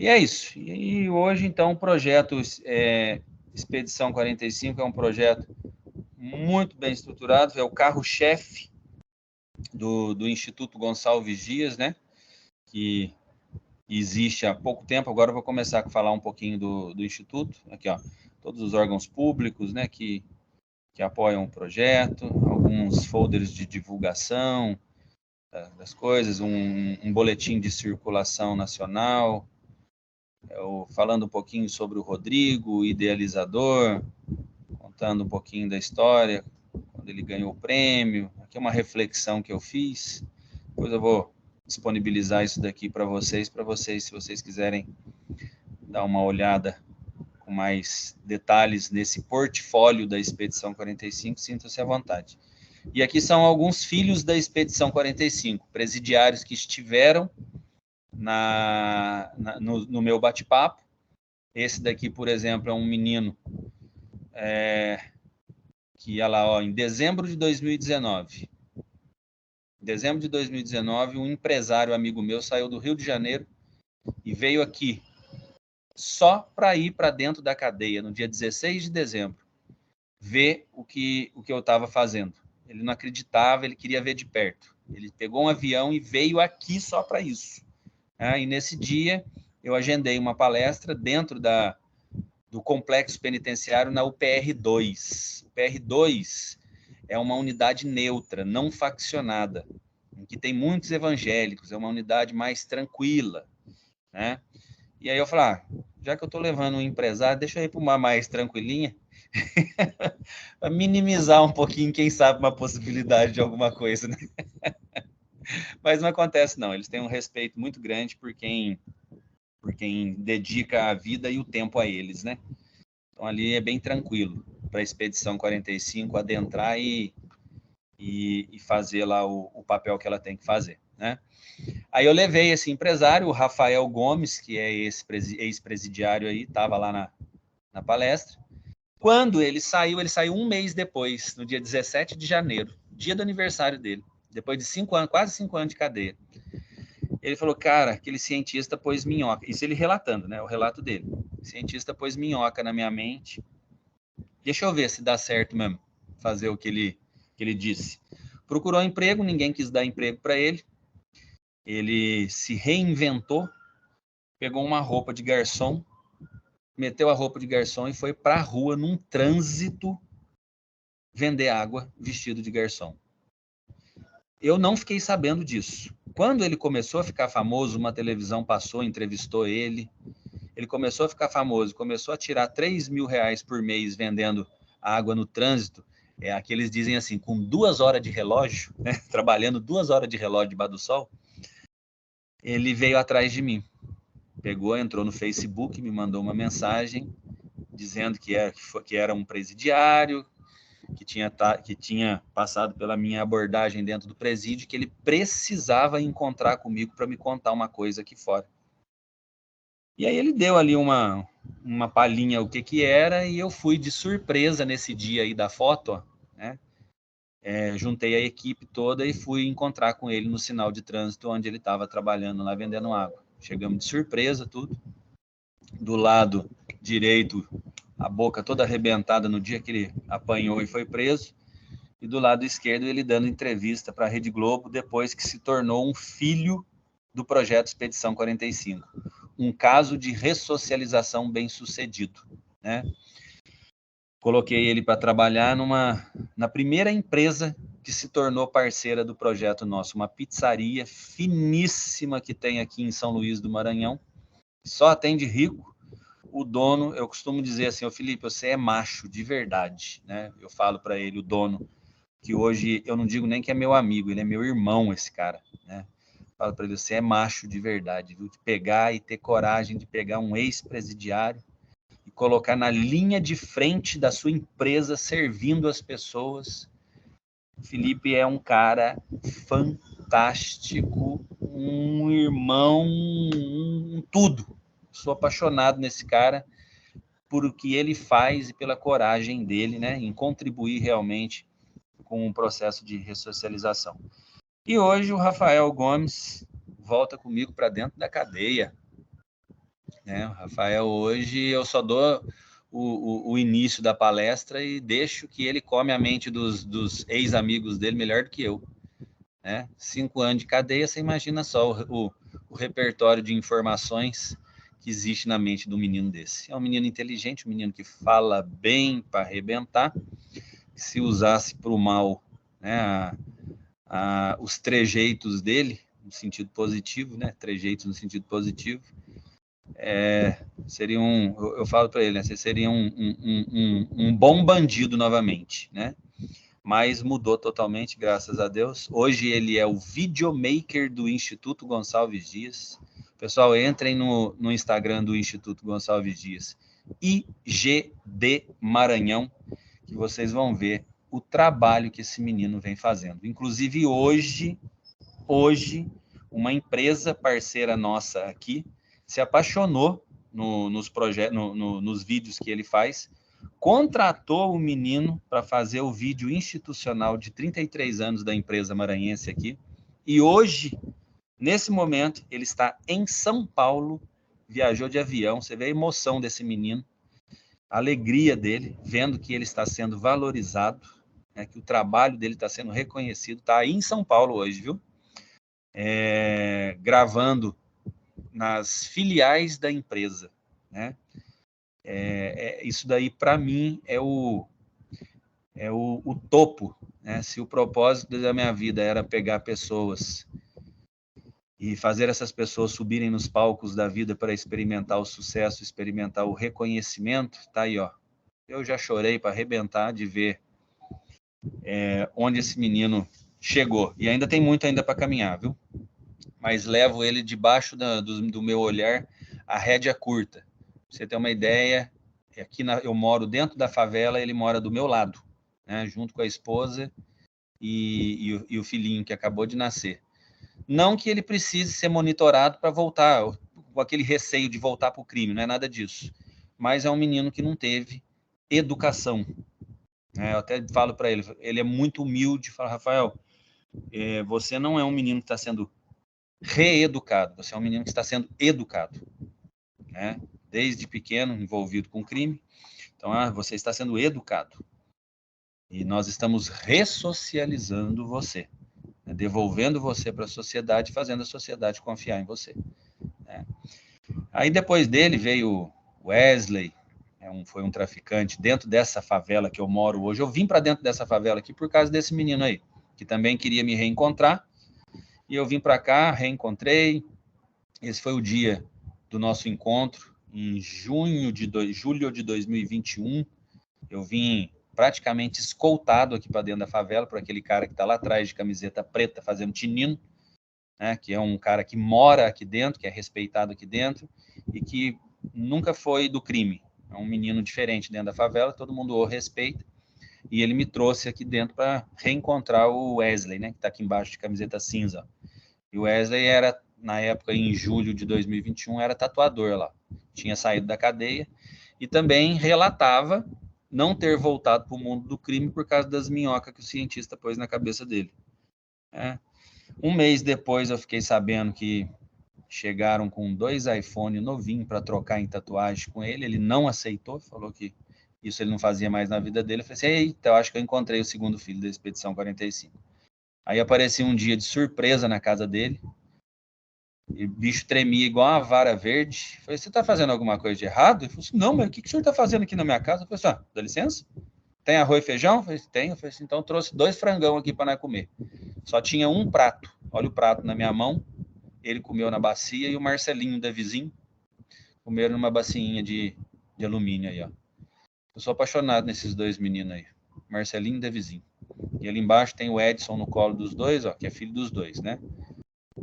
E é isso. E hoje, então, o projeto Expedição 45 é um projeto muito bem estruturado, é o carro-chefe do Instituto Gonçalves Dias, né? Que existe há pouco tempo. Agora eu vou começar a falar um pouquinho do Instituto. Aqui, todos os órgãos públicos, né, que apoiam o projeto, alguns folders de divulgação das coisas, um boletim de circulação nacional, falando um pouquinho sobre o Rodrigo, o idealizador, contando um pouquinho da história, quando ele ganhou o prêmio. Aqui é uma reflexão que eu fiz. Depois eu vou disponibilizar isso daqui para vocês, se vocês quiserem dar uma olhada com mais detalhes nesse portfólio da Expedição 45, sintam-se à vontade. E aqui são alguns filhos da Expedição 45, presidiários que estiveram no meu bate-papo. Esse daqui, por exemplo, é um menino que ia lá, em dezembro de 2019. Em dezembro de 2019, um empresário amigo meu saiu do Rio de Janeiro e veio aqui só para ir para dentro da cadeia, no dia 16 de dezembro, ver o que eu estava fazendo. Ele não acreditava, ele queria ver de perto. Ele pegou um avião e veio aqui só para isso. E nesse dia, eu agendei uma palestra dentro do complexo penitenciário na UPR-2. O UPR-2 é uma unidade neutra, não faccionada, em que tem muitos evangélicos, é uma unidade mais tranquila, né? E aí eu falei, já que eu estou levando um empresário, deixa eu ir para uma mais tranquilinha, para minimizar um pouquinho, quem sabe, uma possibilidade de alguma coisa, né? Mas não acontece, não. Eles têm um respeito muito grande por quem dedica a vida e o tempo a eles, né? Então, ali é bem tranquilo para a Expedição 45 adentrar e fazer lá o papel que ela tem que fazer, né? Aí eu levei esse empresário, o Rafael Gomes, que é esse ex-presidiário aí, estava lá na palestra. Quando ele saiu um mês depois, no dia 17 de janeiro, dia do aniversário dele, depois de 5 anos, quase 5 anos de cadeia. Ele falou, cara, aquele cientista pôs minhoca. Isso ele relatando, né? O relato dele. O cientista pôs minhoca na minha mente. Deixa eu ver se dá certo mesmo fazer o que ele disse. Procurou emprego, ninguém quis dar emprego para ele. Ele se reinventou, pegou uma roupa de garçom, meteu a roupa de garçom e foi para a rua, num trânsito, vender água vestido de garçom. Eu não fiquei sabendo disso. Quando ele começou a ficar famoso, uma televisão passou, entrevistou ele. Ele começou a ficar famoso, começou a tirar 3 mil reais por mês vendendo água no trânsito. Aqui eles dizem assim, com 2 horas de relógio, né, trabalhando 2 horas de relógio debaixo do sol, ele veio atrás de mim. Pegou, entrou no Facebook, me mandou uma mensagem dizendo que era um presidiário, que tinha passado pela minha abordagem dentro do presídio, que ele precisava encontrar comigo para me contar uma coisa aqui fora. E aí ele deu ali uma palhinha o que era, e eu fui de surpresa nesse dia aí da foto, né? Juntei a equipe toda e fui encontrar com ele no sinal de trânsito onde ele estava trabalhando lá vendendo água. Chegamos de surpresa, tudo. Do lado direito, a boca toda arrebentada no dia que ele apanhou e foi preso. E do lado esquerdo ele dando entrevista para a Rede Globo depois que se tornou um filho do projeto Expedição 45. Um caso de ressocialização bem sucedido, né? Coloquei ele para trabalhar na primeira empresa que se tornou parceira do projeto nosso, uma pizzaria finíssima que tem aqui em São Luís do Maranhão, só atende rico. O dono, eu costumo dizer assim, ô Felipe, você é macho de verdade, né? Eu falo para ele, o dono, que hoje eu não digo nem que é meu amigo, ele é meu irmão, esse cara, né? Falo para ele, você é macho de verdade, viu? De pegar e ter coragem de pegar um ex-presidiário e colocar na linha de frente da sua empresa, servindo as pessoas. O Felipe é um cara fantástico, um irmão, tudo. Sou apaixonado nesse cara por o que ele faz e pela coragem dele, né, em contribuir realmente com o processo de ressocialização. E hoje o Rafael Gomes volta comigo para dentro da cadeia. Né? O Rafael, hoje eu só dou o início da palestra e deixo que ele come a mente dos ex-amigos dele melhor do que eu. Né? 5 anos de cadeia, você imagina só o repertório de informações que existe na mente do menino desse. É um menino inteligente, um menino que fala bem para arrebentar. Se usasse para o mal, né, os trejeitos dele, no sentido positivo, né, trejeitos no sentido positivo, seria eu falo para ele, né, você seria um bom bandido novamente, né? Mas mudou totalmente, graças a Deus. Hoje ele é o videomaker do Instituto Gonçalves Dias. Pessoal, entrem no Instagram do Instituto Gonçalves Dias, IGD Maranhão, que vocês vão ver o trabalho que esse menino vem fazendo. Inclusive, hoje uma empresa parceira nossa aqui se apaixonou nos vídeos que ele faz, contratou o menino para fazer o vídeo institucional de 33 anos da empresa maranhense aqui, e hoje, nesse momento, ele está em São Paulo, viajou de avião, você vê a emoção desse menino, a alegria dele, vendo que ele está sendo valorizado, né, que o trabalho dele está sendo reconhecido, está aí em São Paulo hoje, viu? Gravando nas filiais da empresa, né? Isso daí, para mim, é o topo, né? Se o propósito da minha vida era pegar pessoas e fazer essas pessoas subirem nos palcos da vida para experimentar o sucesso, experimentar o reconhecimento, tá aí, ó. Eu já chorei para arrebentar de ver onde esse menino chegou. E ainda tem muito ainda para caminhar, viu? Mas levo ele debaixo do meu olhar, a rédea curta. Pra você ter uma ideia, aqui eu moro dentro da favela, ele mora do meu lado, né, junto com a esposa e o filhinho que acabou de nascer. Não que ele precise ser monitorado para voltar, com aquele receio de voltar para o crime, não é nada disso. Mas é um menino que não teve educação. Eu até falo para ele, ele é muito humilde, fala, Rafael, você não é um menino que está sendo reeducado, você é um menino que está sendo educado, né? Desde pequeno, envolvido com crime, então você está sendo educado. E nós estamos ressocializando você, né? Devolvendo você para a sociedade, fazendo a sociedade confiar em você, né? Aí depois dele veio Wesley, foi um traficante dentro dessa favela que eu moro hoje. Eu vim para dentro dessa favela aqui por causa desse menino aí, que também queria me reencontrar. E eu vim para cá, reencontrei. Esse foi o dia do nosso encontro, em julho de 2021. Eu vim praticamente escoltado aqui para dentro da favela por aquele cara que está lá atrás de camiseta preta fazendo tinino, né, que é um cara que mora aqui dentro, que é respeitado aqui dentro e que nunca foi do crime. É um menino diferente dentro da favela, todo mundo o respeita. E ele me trouxe aqui dentro para reencontrar o Wesley, né, que está aqui embaixo de camiseta cinza. E o Wesley era, na época, em julho de 2021, era tatuador lá. Tinha saído da cadeia e também relatava não ter voltado para o mundo do crime por causa das minhocas que o cientista pôs na cabeça dele. Um mês depois eu fiquei sabendo que chegaram com 2 iPhone novinho para trocar em tatuagem com ele. Ele não aceitou, falou que isso ele não fazia mais na vida dele. Eu falei assim, eita, eu acho que eu encontrei o segundo filho da Expedição 45. Aí apareci um dia de surpresa na casa dele, e o bicho tremia igual uma vara verde. Eu falei, você está fazendo alguma coisa de errado? Ele falou assim, não, mas o que o senhor está fazendo aqui na minha casa? Eu falei assim, dá licença? Tem arroz e feijão? Eu falei, tem. Eu falei assim, então trouxe 2 frangão aqui para nós comer. Só tinha um prato. Olha o prato na minha mão. Ele comeu na bacia e o Marcelinho da vizinha comeram numa bacinha de alumínio aí, ó. Eu sou apaixonado nesses 2 meninos aí, Marcelinho e da vizinha. E ali embaixo tem o Edson no colo dos 2, ó, que é filho dos 2, né?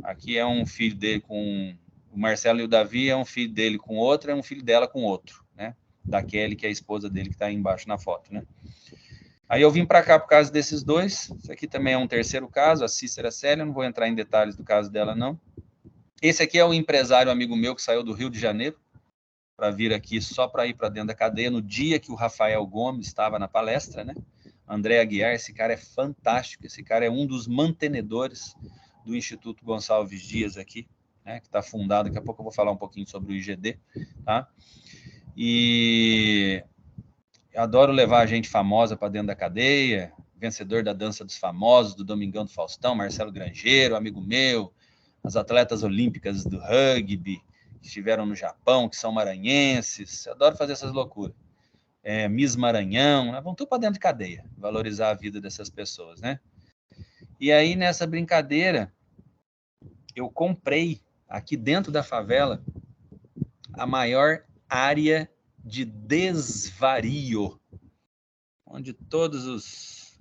Aqui é um filho dele com o Marcelo e o Davi, é um filho dele com outro, é um filho dela com outro, né? Da Kelly, que é a esposa dele que está aí embaixo na foto, né? Aí eu vim para cá por causa desses 2. Esse aqui também é um terceiro caso, a Cícera Célia, não vou entrar em detalhes do caso dela, não. Esse aqui é o empresário amigo meu que saiu do Rio de Janeiro para vir aqui só para ir para dentro da cadeia no dia que o Rafael Gomes estava na palestra, né? André Aguiar, esse cara é fantástico, esse cara é um dos mantenedores do Instituto Gonçalves Dias aqui, né, que está fundado, daqui a pouco eu vou falar um pouquinho sobre o IGD, tá? E eu adoro levar gente famosa para dentro da cadeia, vencedor da Dança dos Famosos, do Domingão do Faustão, Marcelo Grangeiro, amigo meu, as atletas olímpicas do rugby, que estiveram no Japão, que são maranhenses, eu adoro fazer essas loucuras. Miss Maranhão, vão tudo para dentro de cadeia, valorizar a vida dessas pessoas, né? E aí, nessa brincadeira, eu comprei, aqui dentro da favela, a maior área de desvario, onde todas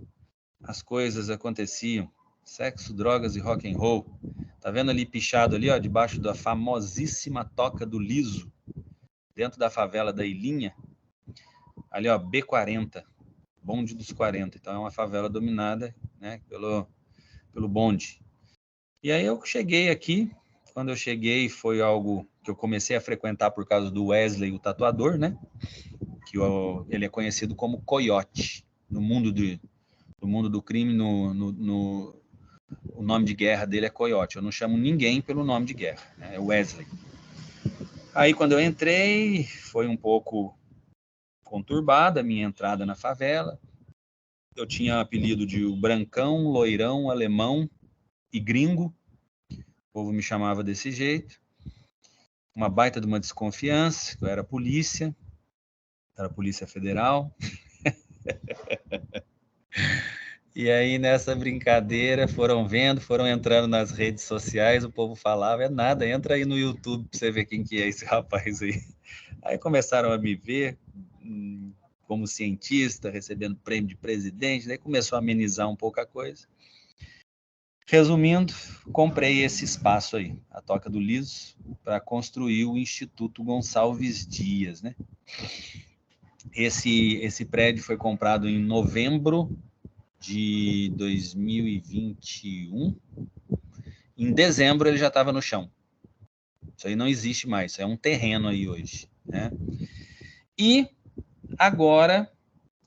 as coisas aconteciam, sexo, drogas e rock and roll. Tá vendo ali pichado ali, ó, debaixo da famosíssima Toca do Liso, dentro da favela da Ilhinha, ali, ó, B40, bonde dos 40. Então é uma favela dominada, né, pelo bonde. E aí eu cheguei aqui, quando eu cheguei foi algo que eu comecei a frequentar por causa do Wesley, o tatuador, né, que ele é conhecido como Coiote, no mundo do crime, o nome de guerra dele é Coiote. Eu não chamo ninguém pelo nome de guerra, né, é Wesley. Aí quando eu entrei, foi um pouco conturbada a minha entrada na favela. Eu tinha apelido de o Brancão, Loirão, Alemão e Gringo. O povo me chamava desse jeito. Uma baita de uma desconfiança, que eu era polícia federal. E aí, nessa brincadeira, foram entrando nas redes sociais, o povo falava, é nada, entra aí no YouTube pra você ver quem que é esse rapaz aí. Aí começaram a me ver como cientista, recebendo prêmio de presidente, daí começou a amenizar um pouco a coisa. Resumindo, comprei esse espaço aí, a Toca do Liso, para construir o Instituto Gonçalves Dias, né? Esse prédio foi comprado em novembro de 2021. Em dezembro ele já estava no chão. Isso aí não existe mais, isso é um terreno aí hoje, né? E agora,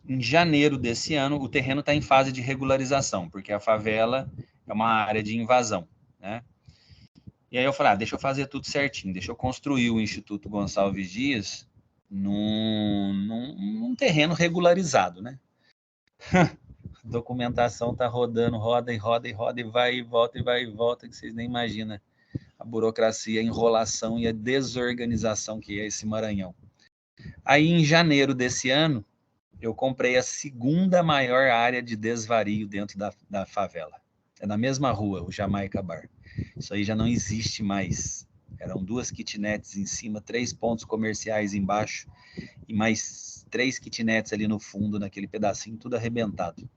em janeiro desse ano, o terreno está em fase de regularização, porque a favela é uma área de invasão, né? E aí eu falei, deixa eu fazer tudo certinho, deixa eu construir o Instituto Gonçalves Dias num terreno regularizado, né? A documentação tá rodando, roda e roda e roda, e vai e volta, que vocês nem imaginam a burocracia, a enrolação e a desorganização que é esse Maranhão. Aí, em janeiro desse ano, eu comprei a segunda maior área de desvario dentro da favela. É na mesma rua, o Jamaica Bar. Isso aí já não existe mais. Eram 2 kitnets em cima, 3 pontos comerciais embaixo e mais 3 kitnets ali no fundo, naquele pedacinho, tudo arrebentado.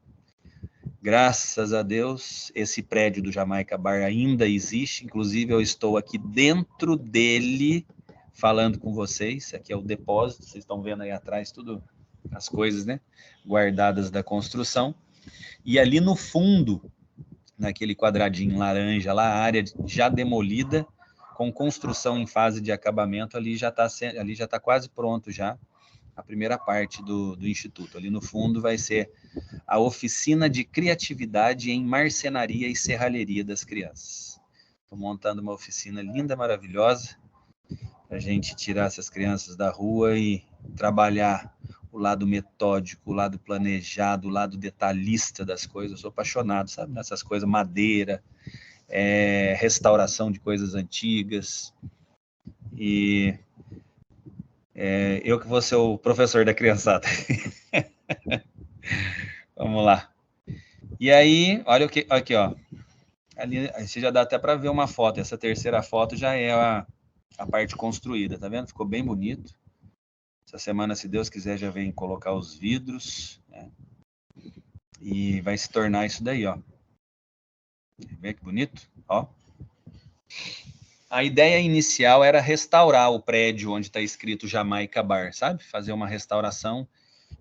Graças a Deus, esse prédio do Jamaica Bar ainda existe. Inclusive, eu estou aqui dentro dele falando com vocês. Aqui é o depósito, vocês estão vendo aí atrás tudo as coisas, né, guardadas da construção. E ali no fundo, naquele quadradinho laranja lá, a área já demolida, com construção em fase de acabamento, ali já está quase pronto já a primeira parte do Instituto. Ali no fundo vai ser a oficina de criatividade em marcenaria e serralheria das crianças. Estou montando uma oficina linda, maravilhosa, para a gente tirar essas crianças da rua e trabalhar o lado metódico, o lado planejado, o lado detalhista das coisas. Eu sou apaixonado, sabe, nessas coisas, madeira, restauração de coisas antigas. E eu que vou ser o professor da criançada. Vamos lá. E aí, olha aqui, ó. Ali, você já dá até para ver uma foto. Essa terceira foto já é a parte construída, tá vendo? Ficou bem bonito. Essa semana, se Deus quiser, já vem colocar os vidros, né? E vai se tornar isso daí, ó. Vê que bonito? Ó. A ideia inicial era restaurar o prédio onde está escrito Jamaica Bar, sabe? Fazer uma restauração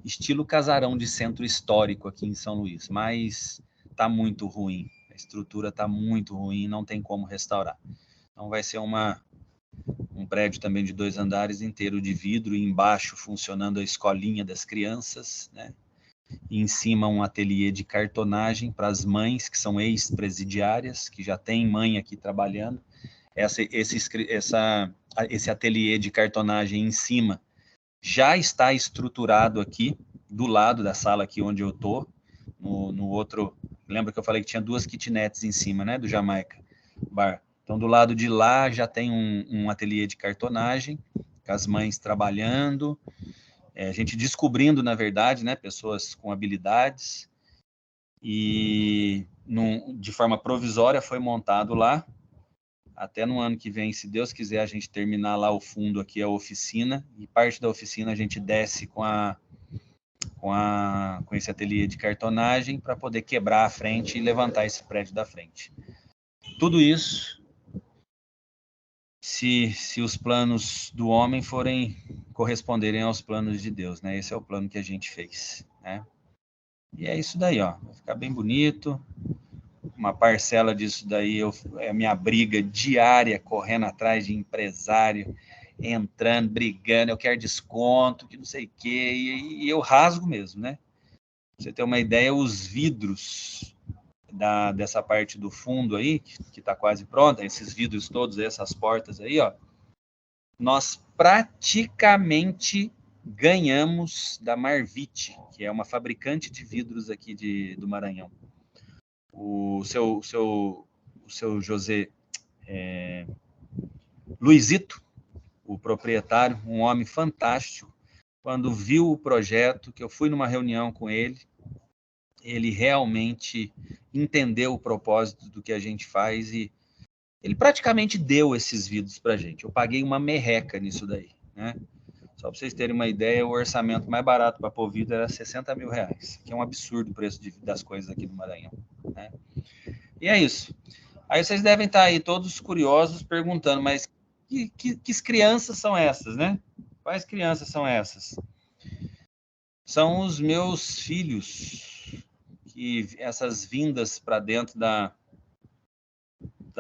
estilo casarão de centro histórico aqui em São Luís, mas tá muito ruim. A estrutura tá muito ruim, não tem como restaurar. Então vai ser um prédio também de 2 andares inteiro de vidro, e embaixo funcionando a escolinha das crianças, né? E em cima um ateliê de cartonagem para as mães que são ex-presidiárias, que já tem mãe aqui trabalhando. Esse ateliê de cartonagem em cima já está estruturado aqui, do lado da sala aqui onde eu estou, no outro... Lembra que eu falei que tinha 2 kitnets em cima, né, do Jamaica Bar? Então, do lado de lá já tem um ateliê de cartonagem, com as mães trabalhando, a gente descobrindo, na verdade, né, pessoas com habilidades, e de forma provisória foi montado lá. Até no ano que vem, se Deus quiser, a gente terminar lá o fundo aqui, a oficina, e parte da oficina a gente desce com esse ateliê de cartonagem para poder quebrar a frente e levantar esse prédio da frente. Tudo isso, se os planos do homem corresponderem aos planos de Deus, né? Esse é o plano que a gente fez, né? E é isso daí, ó. Vai ficar bem bonito. Uma parcela disso daí é a minha briga diária, correndo atrás de empresário, entrando, brigando, eu quero desconto, que não sei o quê, e eu rasgo mesmo, né? Pra você ter uma ideia, os vidros dessa parte do fundo aí, que está quase pronta, esses vidros todos, essas portas aí, ó, nós praticamente ganhamos da Marvite, que é uma fabricante de vidros aqui do Maranhão. O seu José Luizito, o proprietário, um homem fantástico, quando viu o projeto, que eu fui numa reunião com ele realmente entendeu o propósito do que a gente faz e ele praticamente deu esses vidros para a gente. Eu paguei uma merreca nisso daí, né? Só para vocês terem uma ideia, o orçamento mais barato para pôr vidro era R$60 mil, que é um absurdo o preço das coisas aqui no Maranhão, né? E é isso. Aí vocês devem estar aí todos curiosos perguntando, mas que crianças são essas, né? Quais crianças são essas? São os meus filhos, que essas vindas para dentro da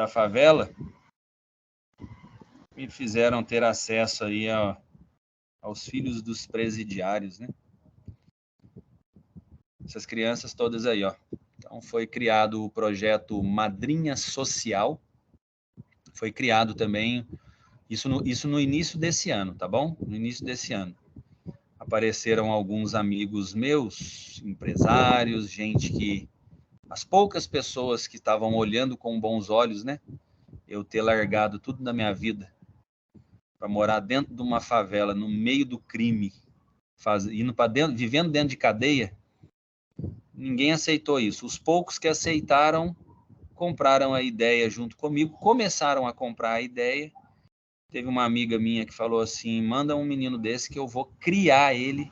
favela me fizeram ter acesso aí aos filhos dos presidiários, né? Essas crianças todas aí, ó. Então foi criado o projeto Madrinha Social, foi criado também, isso no início desse ano, tá bom? No início desse ano. Apareceram alguns amigos meus, empresários, gente que... As poucas pessoas que estavam olhando com bons olhos, né? Eu ter largado tudo na minha vida para morar dentro de uma favela, no meio do crime, indo para dentro, vivendo dentro de cadeia, ninguém aceitou isso. Os poucos que aceitaram compraram a ideia junto comigo, começaram a comprar a ideia. Teve uma amiga minha que falou assim: manda um menino desse que eu vou criar ele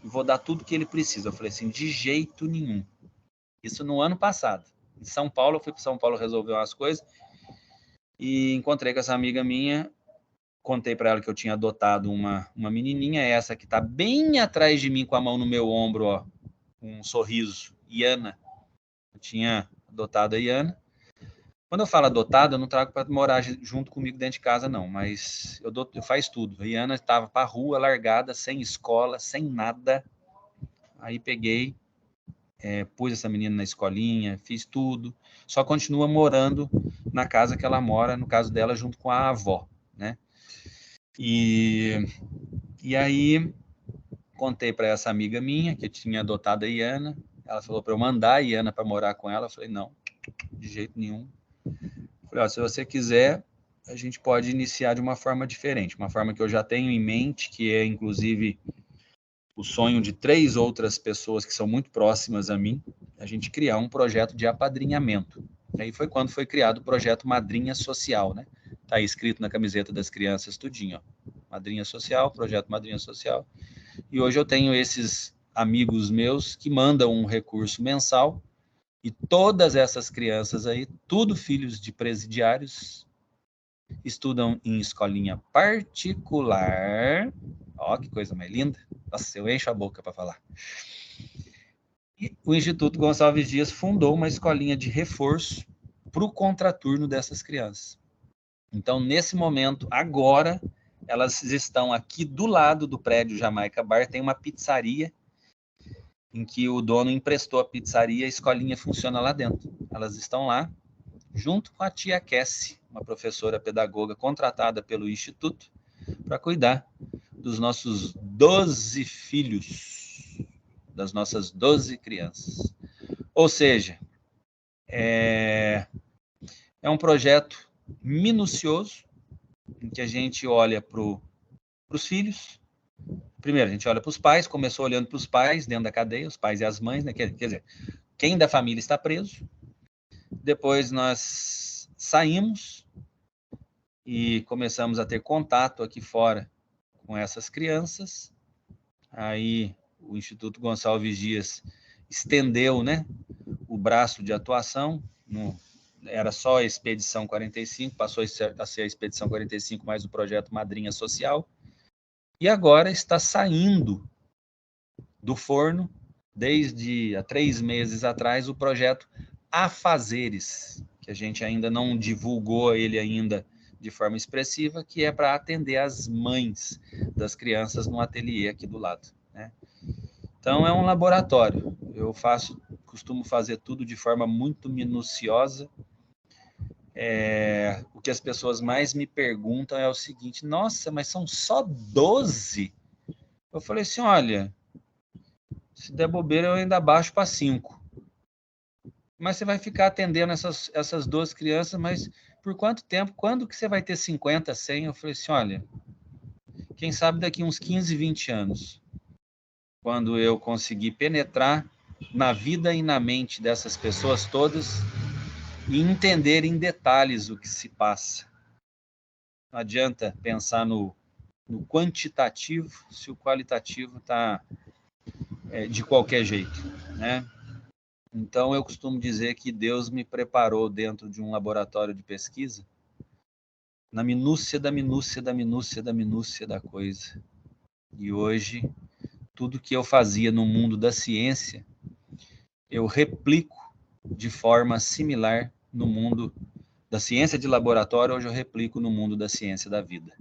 e vou dar tudo que ele precisa. Eu falei assim: de jeito nenhum. Isso no ano passado. Em São Paulo, eu fui para São Paulo resolver umas coisas e encontrei com essa amiga minha. Contei para ela que eu tinha adotado uma menininha, essa que está bem atrás de mim com a mão no meu ombro, ó, com um sorriso, Iana. Eu tinha adotado a Iana. Quando eu falo adotado, eu não trago para morar junto comigo dentro de casa, não, mas eu faço tudo. A Iana estava para a rua, largada, sem escola, sem nada. Aí peguei, pus essa menina na escolinha, fiz tudo. Só continua morando na casa que ela mora, no caso dela, junto com a avó, né? E aí contei para essa amiga minha que tinha adotado a Iana. Ela falou para eu mandar a Iana para morar com ela. Eu falei, não, de jeito nenhum. Eu falei, ó, se você quiser, a gente pode iniciar de uma forma diferente. Uma forma que eu já tenho em mente, que é, inclusive, o sonho de 3 outras pessoas que são muito próximas a mim, a gente criar um projeto de apadrinhamento. E aí foi quando foi criado o projeto Madrinha Social, né? Tá aí escrito na camiseta das crianças tudinho, ó. Madrinha Social, projeto Madrinha Social. E hoje eu tenho esses amigos meus que mandam um recurso mensal e todas essas crianças aí, tudo filhos de presidiários, estudam em escolinha particular. Ó, que coisa mais linda. Nossa, eu encho a boca para falar. E o Instituto Gonçalves Dias fundou uma escolinha de reforço para o contraturno dessas crianças. Então, nesse momento, agora, elas estão aqui do lado do prédio Jamaica Bar, tem uma pizzaria em que o dono emprestou a pizzaria, a escolinha funciona lá dentro. Elas estão lá, junto com a tia Cassie, uma professora pedagoga contratada pelo Instituto, para cuidar dos nossos 12 filhos, das nossas 12 crianças. Ou seja, é um projeto minucioso, em que a gente olha para os filhos. Primeiro, a gente olha para os pais, começou olhando para os pais dentro da cadeia, os pais e as mães, né? Quer dizer, quem da família está preso. Depois nós saímos e começamos a ter contato aqui fora com essas crianças. Aí o Instituto Gonçalves Dias estendeu, né, o braço de atuação. Era só a Expedição 45, passou a ser a Expedição 45 mais o projeto Madrinha Social. E agora está saindo do forno, desde há 3 meses atrás, o projeto Afazeres, que a gente ainda não divulgou ele ainda de forma expressiva, que é para atender as mães das crianças no ateliê aqui do lado, né? Então, é um laboratório. Eu costumo fazer tudo de forma muito minuciosa. O que as pessoas mais me perguntam é o seguinte: nossa, mas são só 12? Eu falei assim, olha, se der bobeira eu ainda baixo para 5. Mas você vai ficar atendendo essas 12 crianças, mas por quanto tempo? Quando que você vai ter 50, 100? Eu falei assim, olha, quem sabe daqui uns 15, 20 anos, quando eu conseguir penetrar na vida e na mente dessas pessoas todas e entender em detalhes o que se passa. Não adianta pensar no quantitativo se o qualitativo está de qualquer jeito, né? Então, eu costumo dizer que Deus me preparou dentro de um laboratório de pesquisa, na minúcia da minúcia da minúcia da minúcia da coisa. E hoje, tudo que eu fazia no mundo da ciência, eu replico de forma similar no mundo da ciência de laboratório, hoje eu replico no mundo da ciência da vida.